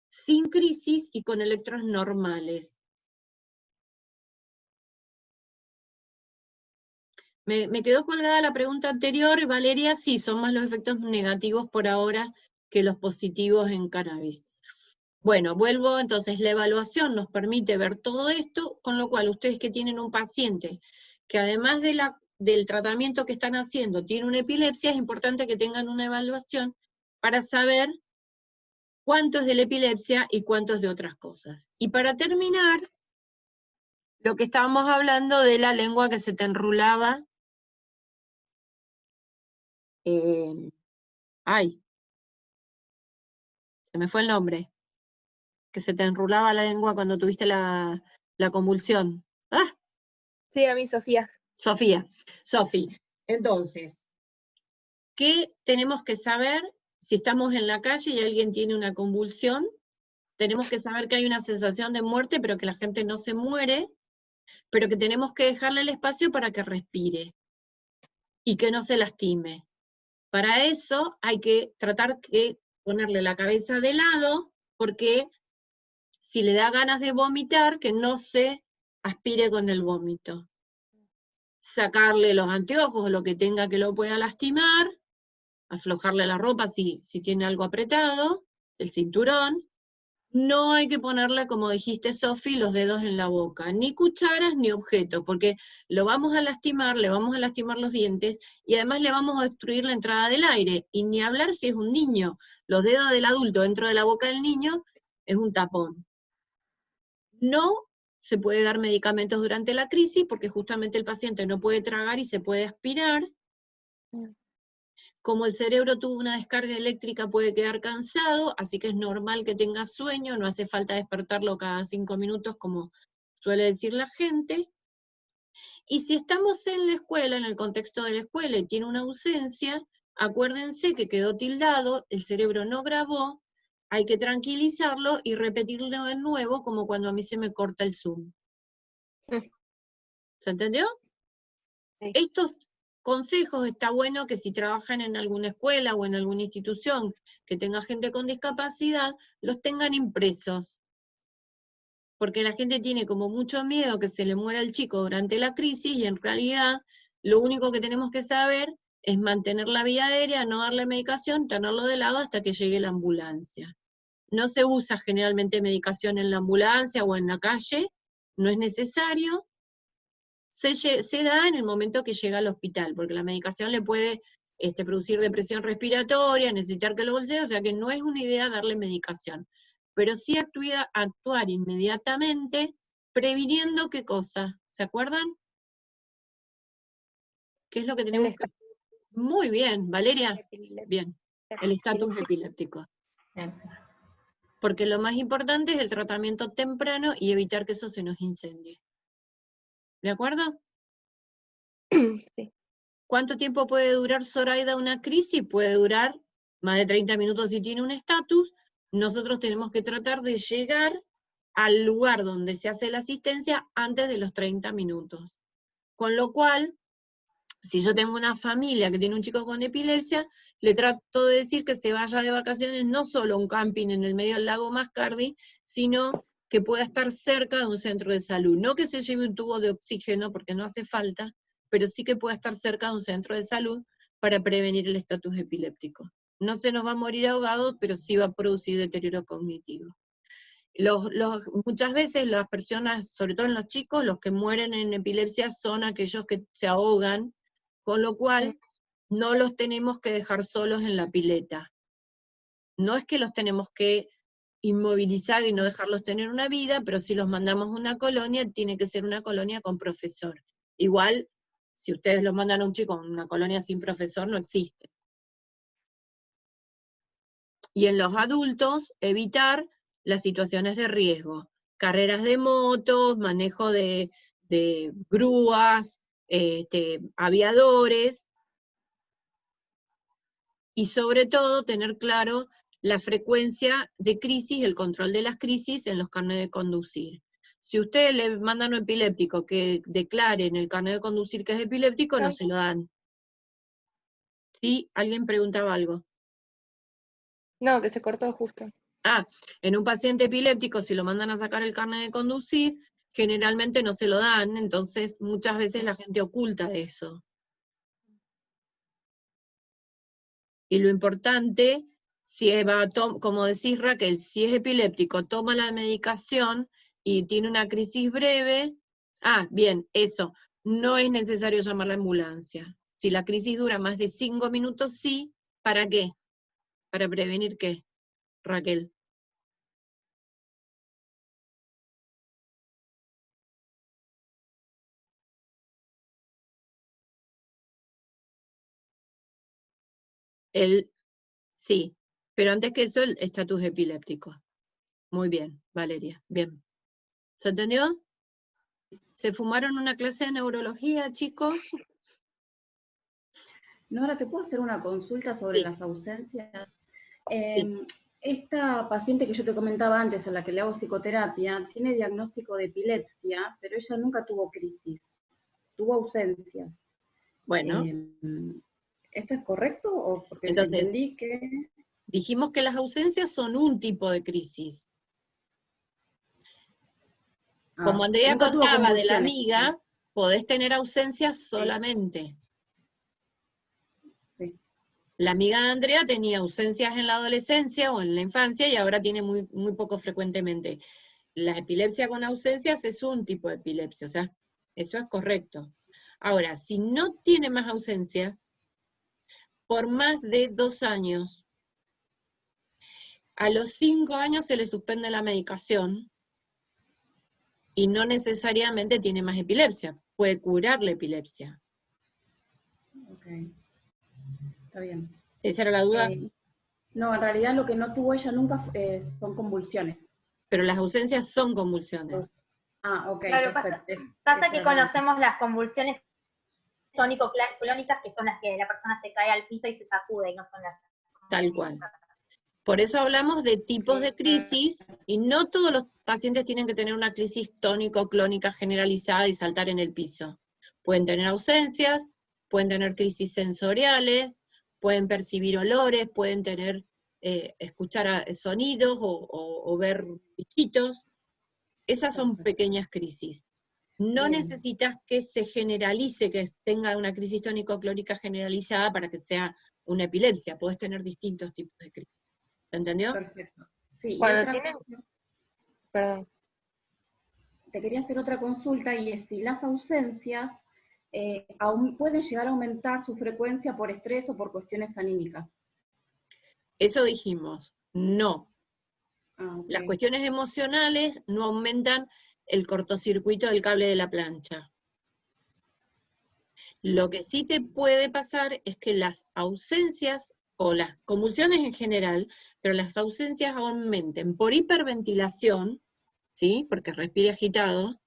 sin crisis y con electros normales. Me quedó colgada la pregunta anterior, Valeria, sí, son más los efectos negativos por ahora que los positivos en cannabis. Bueno, vuelvo, entonces la evaluación nos permite ver todo esto, con lo cual ustedes que tienen un paciente que además del tratamiento que están haciendo tiene una epilepsia, es importante que tengan una evaluación para saber cuánto es de la epilepsia y cuánto es de otras cosas. Y para terminar, lo que estábamos hablando de la lengua que se te enrulaba. Ay, se me fue el nombre. Que se te enrulaba la lengua cuando tuviste la convulsión. ¡Ah! Sí, a mí, Sofía. Sofi. Entonces, ¿qué tenemos que saber si estamos en la calle y alguien tiene una convulsión? Tenemos que saber que hay una sensación de muerte, pero que la gente no se muere, pero que tenemos que dejarle el espacio para que respire y que no se lastime. Para eso hay que tratar de ponerle la cabeza de lado, porque si le da ganas de vomitar, que no se aspire con el vómito. Sacarle los anteojos o lo que tenga que lo pueda lastimar, aflojarle la ropa si tiene algo apretado, el cinturón. No hay que ponerle, como dijiste, Sofi, los dedos en la boca, ni cucharas ni objetos, porque lo vamos a lastimar, le vamos a lastimar los dientes, y además le vamos a obstruir la entrada del aire, y ni hablar si es un niño. Los dedos del adulto dentro de la boca del niño es un tapón. No se puede dar medicamentos durante la crisis, porque justamente el paciente no puede tragar y se puede aspirar. Como el cerebro tuvo una descarga eléctrica, puede quedar cansado, así que es normal que tenga sueño, no hace falta despertarlo cada 5 minutos, como suele decir la gente. Y si estamos en la escuela, en el contexto de la escuela, y tiene una ausencia, acuérdense que quedó tildado, el cerebro no grabó, hay que tranquilizarlo y repetirlo de nuevo, como cuando a mí se me corta el Zoom. ¿Se entendió? Sí. Estos consejos está bueno que si trabajan en alguna escuela o en alguna institución que tenga gente con discapacidad, los tengan impresos. Porque la gente tiene como mucho miedo que se le muera el chico durante la crisis, y en realidad lo único que tenemos que saber es mantener la vía aérea, no darle medicación, tenerlo de lado hasta que llegue la ambulancia. No se usa generalmente medicación en la ambulancia o en la calle, no es necesario. Se da en el momento que llega al hospital, porque la medicación le puede producir depresión respiratoria, necesitar que lo bolsee, o sea que no es una idea darle medicación. Pero sí actuar inmediatamente, previniendo ¿qué cosa? ¿Se acuerdan? ¿Qué es lo que tenemos que hacer? Muy bien, Valeria. Bien, el estatus epiléptico. Porque lo más importante es el tratamiento temprano y evitar que eso se nos incendie. ¿De acuerdo? Sí. ¿Cuánto tiempo puede durar, Zoraida, una crisis? Puede durar más de 30 minutos si tiene un estatus. Nosotros tenemos que tratar de llegar al lugar donde se hace la asistencia antes de los 30 minutos. Con lo cual, si yo tengo una familia que tiene un chico con epilepsia, le trato de decir que se vaya de vacaciones no solo a un camping en el medio del lago Mascardi, sino que pueda estar cerca de un centro de salud. No que se lleve un tubo de oxígeno, porque no hace falta, pero sí que pueda estar cerca de un centro de salud para prevenir el estatus epiléptico. No se nos va a morir ahogado, pero sí va a producir deterioro cognitivo. Muchas veces las personas, sobre todo en los chicos, los que mueren en epilepsia son aquellos que se ahogan, con lo cual no los tenemos que dejar solos en la pileta. No es que los tenemos que inmovilizar y no dejarlos tener una vida, pero si los mandamos a una colonia, tiene que ser una colonia con profesor. Igual, si ustedes los mandan a un chico en una colonia sin profesor, no existe. Y en los adultos, evitar las situaciones de riesgo. Carreras de motos, manejo de grúas, aviadores, y sobre todo tener claro la frecuencia de crisis, el control de las crisis en los carnets de conducir. Si ustedes le mandan a un epiléptico que declare en el carnet de conducir que es epiléptico, no se lo dan. ¿Sí? ¿Alguien preguntaba algo? No, que se cortó justo. En un paciente epiléptico, si lo mandan a sacar el carnet de conducir, generalmente no se lo dan, entonces muchas veces la gente oculta eso. Y lo importante, como decís Raquel, si es epiléptico, toma la medicación y tiene una crisis breve, bien, eso, no es necesario llamar a la ambulancia. Si la crisis dura más de 5 minutos, sí, ¿para qué? ¿Para prevenir qué, Raquel? Sí, pero antes que eso, el estatus epiléptico. Muy bien, Valeria, bien. ¿Se entendió? ¿Se fumaron una clase de neurología, chicos? Nora, ¿te puedo hacer una consulta sobre Sí. las ausencias? Sí. Esta paciente que yo te comentaba antes, a la que le hago psicoterapia, tiene diagnóstico de epilepsia, pero ella nunca tuvo crisis, tuvo ausencias. Bueno. ¿Esto es correcto? ¿O porque entonces, entendí que...? Dijimos que las ausencias son un tipo de crisis. Como Andrea contaba de la amiga, podés tener ausencias solamente. Sí. La amiga de Andrea tenía ausencias en la adolescencia o en la infancia y ahora tiene muy, muy poco frecuentemente. La epilepsia con ausencias es un tipo de epilepsia, o sea, eso es correcto. Ahora, si no tiene más ausencias, por más de 2 años, a los 5 años se le suspende la medicación y no necesariamente tiene más epilepsia, puede curar la epilepsia. Ok, está bien. ¿Esa era la duda? No, en realidad lo que no tuvo ella nunca son convulsiones. Pero las ausencias son convulsiones. Ok. Claro, pasa que conocemos las convulsiones tónico-clónicas, que son las que la persona se cae al piso y se sacude, y no son las... Tal cual. Por eso hablamos de tipos de crisis, y no todos los pacientes tienen que tener una crisis tónico-clónica generalizada y saltar en el piso. Pueden tener ausencias, pueden tener crisis sensoriales, pueden percibir olores, pueden tener, escuchar sonidos o ver bichitos. Esas son pequeñas crisis. No necesitas que se generalice, que tenga una crisis tónico-clónica generalizada para que sea una epilepsia. Podés tener distintos tipos de crisis. ¿Se entendió? Perfecto. Sí, Cuando tienen... Perdón. Te quería hacer otra consulta, y es si las ausencias aún pueden llegar a aumentar su frecuencia por estrés o por cuestiones anímicas. Eso dijimos, no. Okay. Las cuestiones emocionales no aumentan el cortocircuito del cable de la plancha. Lo que sí te puede pasar es que las ausencias, o las convulsiones en general, pero las ausencias aumenten por hiperventilación, ¿sí? Porque respire agitado.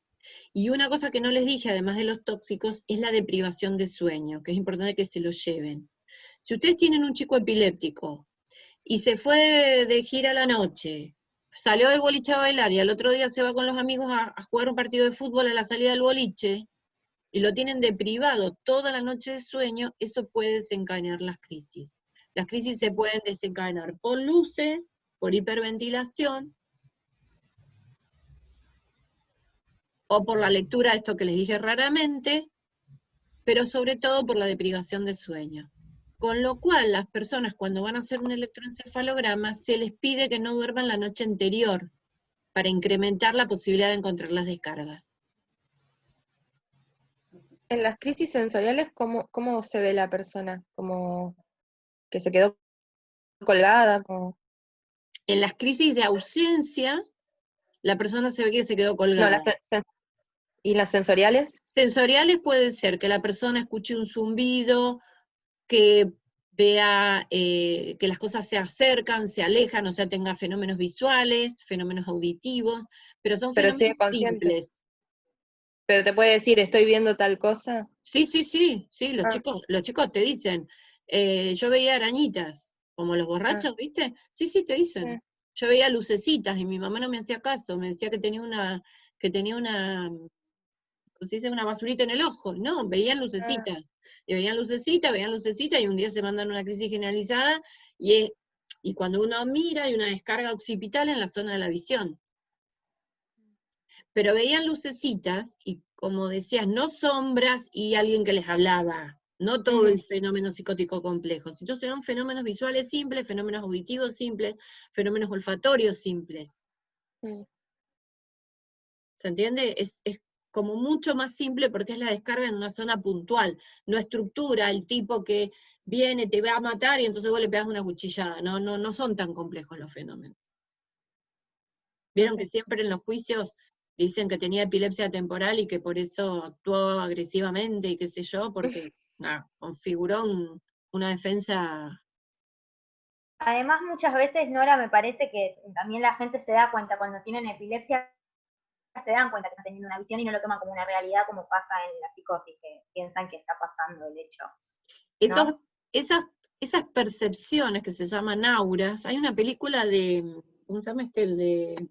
Y una cosa que no les dije, además de los tóxicos, es la deprivación de sueño, que es importante que se lo lleven. Si ustedes tienen un chico epiléptico y se fue de gira a la noche, salió del boliche a bailar y al otro día se va con los amigos a jugar un partido de fútbol a la salida del boliche, y lo tienen deprivado toda la noche de sueño, eso puede desencadenar las crisis. Las crisis se pueden desencadenar por luces, por hiperventilación, o por la lectura de esto que les dije raramente, pero sobre todo por la deprivación de sueño. Con lo cual, las personas cuando van a hacer un electroencefalograma, se les pide que no duerman la noche anterior, para incrementar la posibilidad de encontrar las descargas. En las crisis sensoriales, ¿cómo se ve la persona? ¿Como que se quedó colgada? En las crisis de ausencia, la persona se ve que se quedó No, colgada. ¿y las sensoriales? Sensoriales puede ser que la persona escuche un zumbido, que vea que las cosas se acercan, se alejan, o sea, tenga fenómenos visuales, fenómenos auditivos, pero son Pero sigue fenómenos consciente. simples. Pero te puede decir, estoy viendo tal cosa. Sí, los Ah. chicos te dicen, yo veía arañitas, como los borrachos, ¿viste? Sí, te dicen. Sí. Yo veía lucecitas y mi mamá no me hacía caso, me decía que tenía una, ¿cómo se dice? Una basurita en el ojo. No, veían lucecitas. Y veían lucecitas, y un día se mandan una crisis generalizada, y cuando uno mira hay una descarga occipital en la zona de la visión. Pero veían lucecitas, y como decías, no sombras y alguien que les hablaba, no todo el fenómeno psicótico complejo, entonces eran fenómenos visuales simples, fenómenos auditivos simples, fenómenos olfatorios simples. ¿Se entiende? Es como mucho más simple porque es la descarga en una zona puntual, no estructura el tipo que viene, te va a matar y entonces vos le pegas una cuchillada, no son tan complejos los fenómenos. Vieron que siempre en los juicios dicen que tenía epilepsia temporal y que por eso actuó agresivamente y qué sé yo, porque configuró una defensa. Además, muchas veces, Nora, me parece que también la gente se da cuenta cuando tienen epilepsia, se dan cuenta que están teniendo una visión y no lo toman como una realidad como pasa en la psicosis, que piensan que está pasando el hecho. ¿No? Esas percepciones que se llaman auras, hay una película de, ¿cómo se llama este? El de,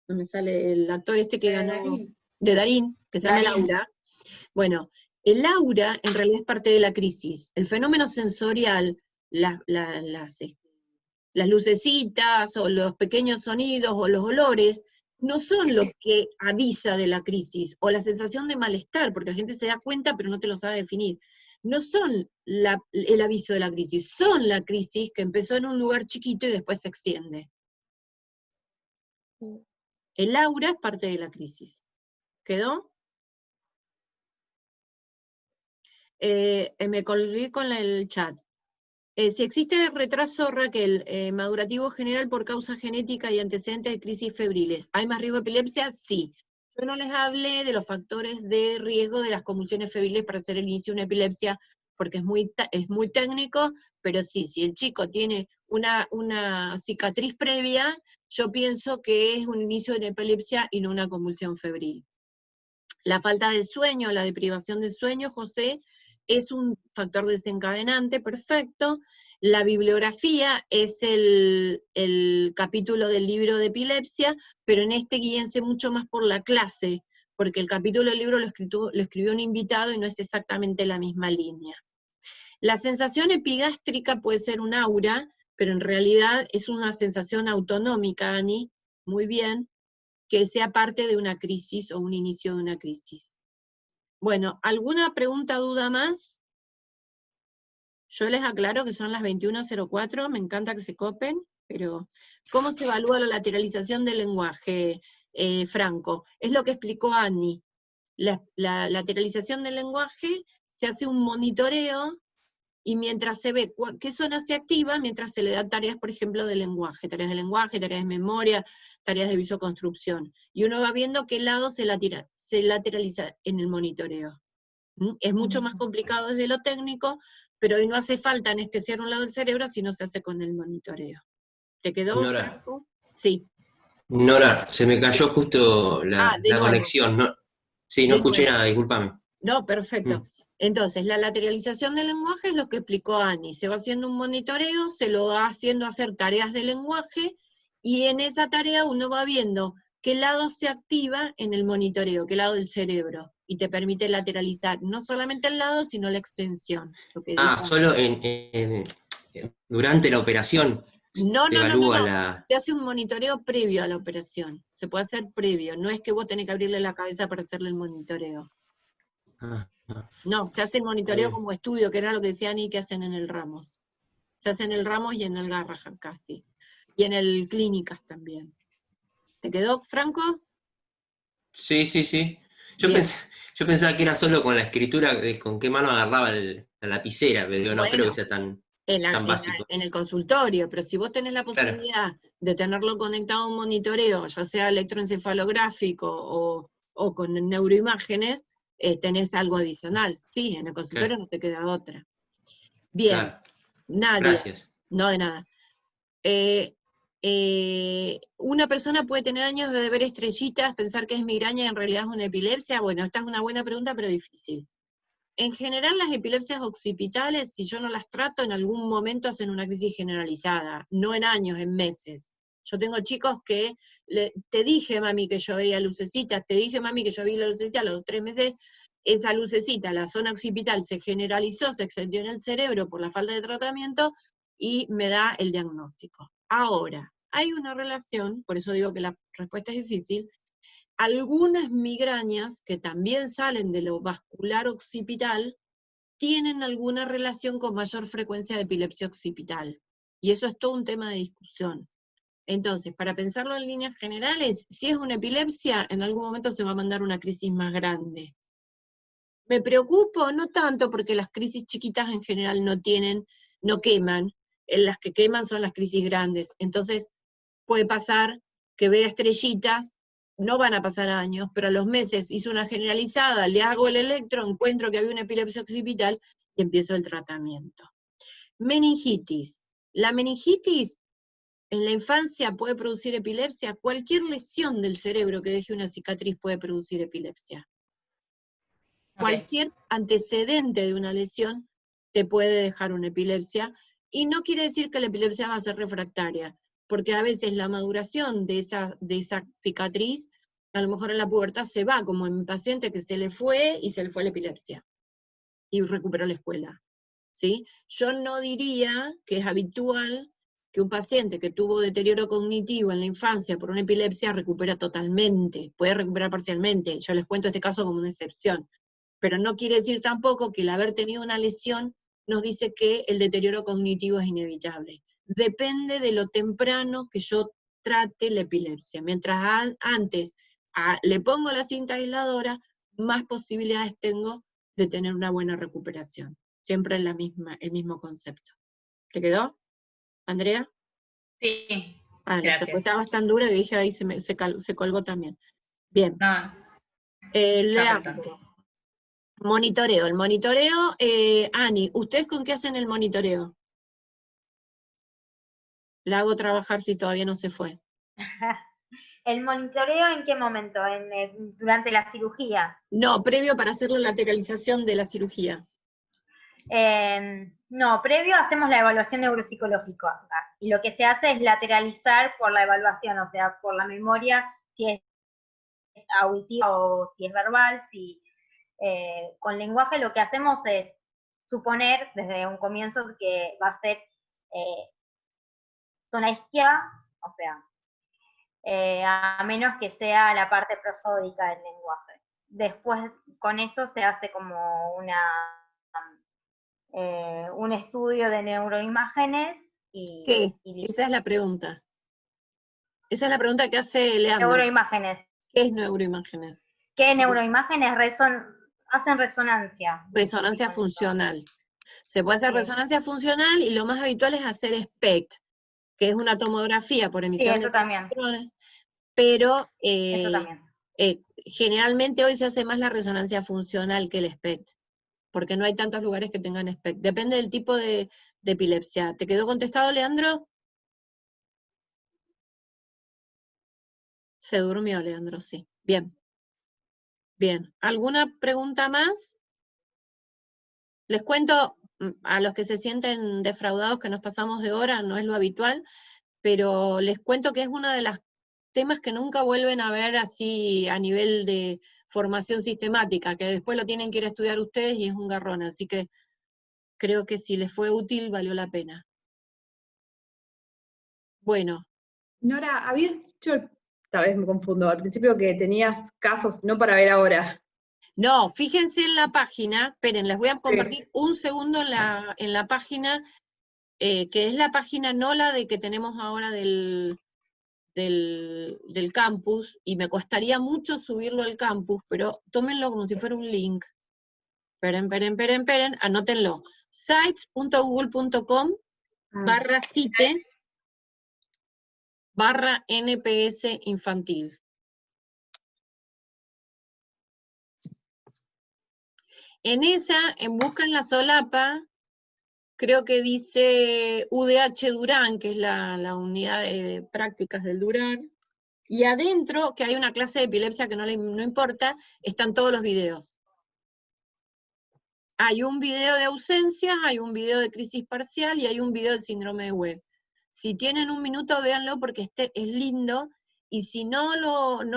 no me sale, el actor este que ganó, de Darín, que se llama El Aura. Bueno, el aura en realidad es parte de la crisis. El fenómeno sensorial, las lucecitas, o los pequeños sonidos, o los olores, no son lo que avisa de la crisis, o la sensación de malestar, porque la gente se da cuenta pero no te lo sabe definir. No son el aviso de la crisis, son la crisis que empezó en un lugar chiquito y después se extiende. El aura es parte de la crisis. ¿Quedó? Me colgué con el chat. Si existe retraso, Raquel, madurativo general por causa genética y antecedentes de crisis febriles, ¿hay más riesgo de epilepsia? Sí. Yo no les hablé de los factores de riesgo de las convulsiones febriles para hacer el inicio de una epilepsia, porque es muy técnico, pero sí, si el chico tiene una cicatriz previa, yo pienso que es un inicio de una epilepsia y no una convulsión febril. La falta de sueño, la deprivación de sueño, José, es un factor desencadenante, perfecto. La bibliografía es el capítulo del libro de epilepsia, pero en este guíense mucho más por la clase, porque el capítulo del libro lo escribió un invitado y no es exactamente la misma línea. La sensación epigástrica puede ser un aura, pero en realidad es una sensación autonómica, Ani, muy bien, que sea parte de una crisis o un inicio de una crisis. Bueno, ¿alguna pregunta, duda más? Yo les aclaro que son las 21:04, me encanta que se copen, pero ¿cómo se evalúa la lateralización del lenguaje, Franco? Es lo que explicó Annie. La lateralización del lenguaje se hace un monitoreo, y mientras se ve qué zona se activa, mientras se le da tareas, por ejemplo, de lenguaje, tareas de memoria, tareas de visoconstrucción. Y uno va viendo qué lado se lateraliza en el monitoreo. Es mucho más complicado desde lo técnico, pero hoy no hace falta anestesiar un lado del cerebro si no se hace con el monitoreo. ¿Te quedó, Franco? Sí. Nora, se me cayó justo la conexión. No, sí, no escuché nada, discúlpame. No, perfecto. Entonces, la lateralización del lenguaje es lo que explicó Ani. Se va haciendo un monitoreo, se lo va haciendo hacer tareas de lenguaje, y en esa tarea uno va viendo qué lado se activa en el monitoreo, qué lado del cerebro, y te permite lateralizar no solamente el lado, sino la extensión. Solo durante la operación no. evalúa Se hace un monitoreo previo a la operación. Se puede hacer previo, no es que vos tenés que abrirle la cabeza para hacerle el monitoreo. No, se hace el monitoreo como estudio, que era lo que decía Ani que hacen en el Ramos. Se hace en el Ramos y en el Garrahan casi. Y en el Clínicas también. ¿Te quedó, Franco? Sí. Yo pensaba que era solo con la escritura, con qué mano agarraba la lapicera, pero digo, no creo que sea tan básico. En el consultorio, pero si vos tenés la posibilidad de tenerlo conectado a un monitoreo, ya sea electroencefalográfico o con neuroimágenes, tenés algo adicional. Sí, en el consultorio no te queda otra. Bien, Nadia. Gracias. No, de nada. Una persona puede tener años de ver estrellitas, pensar que es migraña y en realidad es una epilepsia. Bueno, esta es una buena pregunta, pero difícil. En general, las epilepsias occipitales, si yo no las trato, en algún momento hacen una crisis generalizada, no en años, en meses. Yo tengo chicos que, te dije, mami, que yo veía lucecitas, te dije, mami, que yo vi la lucecita, a los 3 meses, esa lucecita, la zona occipital se generalizó, se extendió en el cerebro por la falta de tratamiento, y me da el diagnóstico. Ahora, hay una relación, por eso digo que la respuesta es difícil. Algunas migrañas, que también salen de lo vascular occipital, tienen alguna relación con mayor frecuencia de epilepsia occipital. Y eso es todo un tema de discusión. Entonces, para pensarlo en líneas generales, si es una epilepsia, en algún momento se va a mandar una crisis más grande. ¿Me preocupo? No tanto, porque las crisis chiquitas en general no queman. Las que queman son las crisis grandes. Entonces, puede pasar que vea estrellitas, no van a pasar años, pero a los meses hizo una generalizada, le hago el electro, encuentro que había una epilepsia occipital y empiezo el tratamiento. Meningitis. La meningitis en la infancia puede producir epilepsia. Cualquier lesión del cerebro que deje una cicatriz puede producir epilepsia. Cualquier antecedente de una lesión te puede dejar una epilepsia, y no quiere decir que la epilepsia va a ser refractaria, porque a veces la maduración de esa cicatriz, a lo mejor en la pubertad se va, como en mi paciente que se le fue la epilepsia, y recuperó la escuela. ¿Sí? Yo no diría que es habitual que un paciente que tuvo deterioro cognitivo en la infancia por una epilepsia recupera totalmente, puede recuperar parcialmente. Yo les cuento este caso como una excepción. Pero no quiere decir tampoco que el haber tenido una lesión nos dice que el deterioro cognitivo es inevitable. Depende de lo temprano que yo trate la epilepsia. Mientras antes le pongo la cinta aisladora, más posibilidades tengo de tener una buena recuperación. Siempre el mismo concepto. ¿Te quedó, Andrea? Sí, gracias. Pues estaba tan dura que dije ahí se colgó también. Bien. No, Leandro. Monitoreo. El monitoreo, Ani, ¿ustedes con qué hacen el monitoreo? La hago trabajar si todavía no se fue. ¿El monitoreo en qué momento? ¿Durante la cirugía? No, previo para hacer la lateralización de la cirugía. No, previo hacemos la evaluación neuropsicológica. Y lo que se hace es lateralizar por la evaluación, o sea, por la memoria, si es auditiva o si es verbal, con lenguaje lo que hacemos es suponer desde un comienzo que va a ser zona izquierda, o sea, a menos que sea la parte prosódica del lenguaje. Después con eso se hace como un estudio de neuroimágenes y... ¿Qué? Esa es la pregunta. Esa es la pregunta que hace Leandro. Neuroimágenes. ¿Qué es neuroimágenes? ¿Qué neuroimágenes? Hacen resonancia. Resonancia funcional. Se puede hacer resonancia funcional y lo más habitual es hacer SPECT, que es una tomografía por emisión de electrones, pero generalmente hoy se hace más la resonancia funcional que el SPECT, porque no hay tantos lugares que tengan SPECT. Depende del tipo de epilepsia. ¿Te quedó contestado, Leandro? Se durmió, Leandro, sí. Bien. Bien. ¿Alguna pregunta más? Les cuento a los que se sienten defraudados que nos pasamos de hora, no es lo habitual, pero les cuento que es uno de los temas que nunca vuelven a ver así a nivel de formación sistemática, que después lo tienen que ir a estudiar ustedes y es un garrón, así que creo que si les fue útil, valió la pena. Bueno. Nora, habías dicho, tal vez me confundo, al principio que tenías casos, no para ver ahora. No, fíjense en la página, esperen, les voy a compartir un segundo en la página, que es la página no la de que tenemos ahora del campus, y me costaría mucho subirlo al campus, pero tómenlo como si fuera un link. Esperen, anótenlo. sites.google.com/site/NPS infantil. En esa, busca en la solapa, creo que dice UDH Durán, que es la unidad de prácticas del Durán, y adentro, que hay una clase de epilepsia que no importa, están todos los videos. Hay un video de ausencias, hay un video de crisis parcial y hay un video del síndrome de West. Si tienen un minuto, véanlo porque es lindo, y si no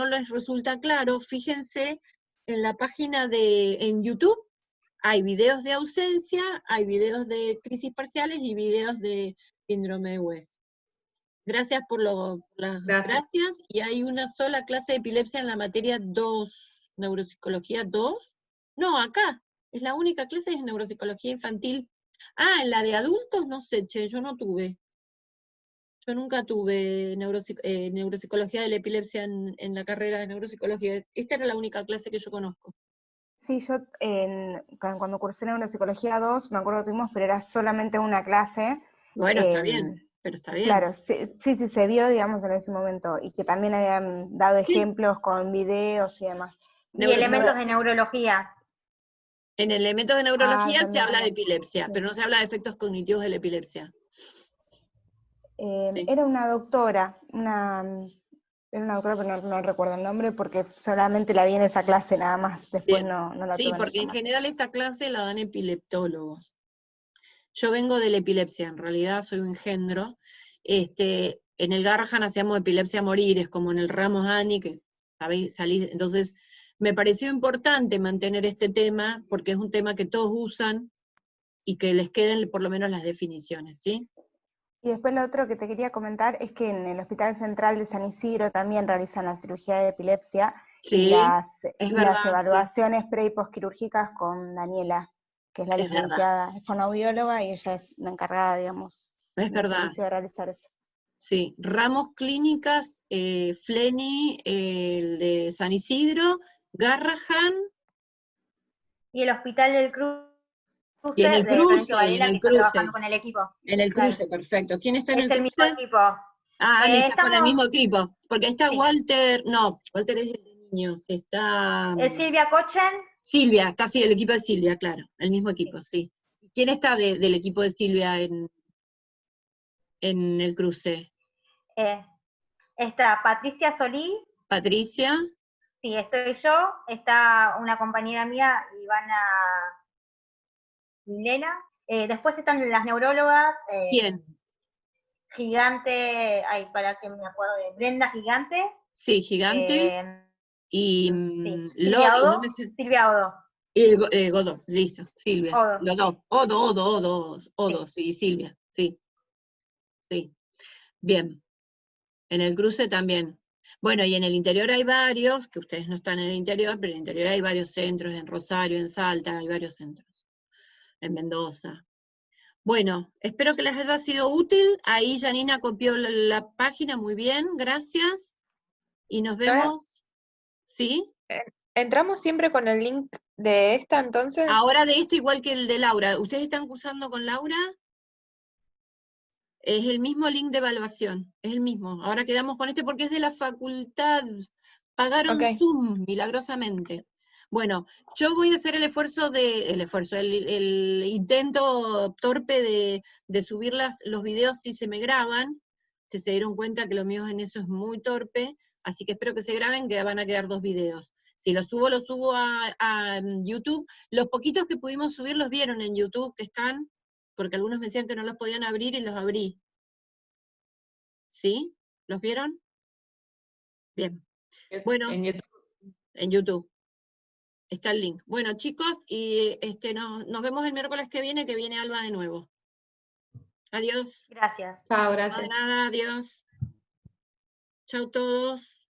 les resulta claro, fíjense en la página en YouTube, hay videos de ausencia, hay videos de crisis parciales y videos de síndrome de West. Gracias por las gracias. Y hay una sola clase de epilepsia en la materia 2, neuropsicología 2. No, acá, es la única clase de neuropsicología infantil. En la de adultos, no sé, yo no tuve. Yo nunca tuve neuropsicología de la epilepsia en la carrera de neuropsicología. Esta era la única clase que yo conozco. Sí, yo cuando cursé neuropsicología 2, me acuerdo que tuvimos, pero era solamente una clase. Bueno, está bien, pero está bien. Claro, sí, se vio, digamos, en ese momento, y que también habían dado ejemplos con videos y demás. Y elementos de neurología. En elementos de neurología se habla de epilepsia, pero no se habla de efectos cognitivos de la epilepsia. Sí. Era una doctora, pero no recuerdo el nombre porque solamente la vi en esa clase nada más, después no la tuve. Sí, porque en general esta clase la dan epileptólogos. Yo vengo de la epilepsia, en realidad soy un engendro. En el Garrahan hacíamos epilepsia a morir, es como en el Ramos Ani, que salí, entonces me pareció importante mantener este tema, porque es un tema que todos usan, y que les queden por lo menos las definiciones, ¿sí? Y después lo otro que te quería comentar es que en el Hospital Central de San Isidro también realizan la cirugía de epilepsia, sí, y las evaluaciones pre y postquirúrgicas con Daniela, que es la licenciada, es fonoaudióloga, y ella es la encargada, digamos, de realizar eso. Sí, Ramos Clínicas, Fleni, el de San Isidro, Garrahan. Y el Hospital del Cruce. Y en el cruce, con el equipo. En el cruce, perfecto. ¿Quién está en el cruce? Es el mismo equipo. Ani está con el mismo equipo. Porque ahí está Walter, no, Walter es el de niños, está... Silvia Cochen. Silvia, está sí, el equipo de Silvia, claro, el mismo equipo, sí. ¿Quién está del equipo de Silvia en el cruce? Está Patricia Solí. Patricia. Sí, estoy yo. Está una compañera mía, Ivana Milena. Después están las neurólogas. ¿Quién? Gigante, para que me acuerdo de Brenda Gigante. Sí, Gigante. Y Silvia Odo. Y Godó, listo, Silvia. Odo. Los dos. Odo, sí, Silvia, sí. Sí. Bien. En el cruce también. Bueno, y en el interior hay varios, que ustedes no están en el interior, pero en el interior hay varios centros, en Rosario, en Salta, hay varios centros. En Mendoza. Bueno, espero que les haya sido útil. Ahí Janina copió la página, muy bien, gracias. Y nos vemos. ¿Sí? ¿Entramos siempre con el link de esta entonces? Ahora de esto igual que el de Laura. ¿Ustedes están cursando con Laura? Es el mismo link de evaluación, es el mismo. Ahora quedamos con este porque es de la facultad. Pagaron Zoom, milagrosamente. Bueno, yo voy a hacer el intento torpe de subir los videos si se me graban. Se dieron cuenta que lo mío en eso es muy torpe, así que espero que se graben, que van a quedar 2 videos. Si los subo a YouTube. Los poquitos que pudimos subir los vieron en YouTube, que están, porque algunos me decían que no los podían abrir y los abrí. ¿Sí? ¿Los vieron? Bien. Bueno, en YouTube. Está el link. Bueno, chicos, y nos vemos el miércoles que viene Alba de nuevo. Adiós. Gracias. Chao, gracias. De nada, adiós. Chao todos.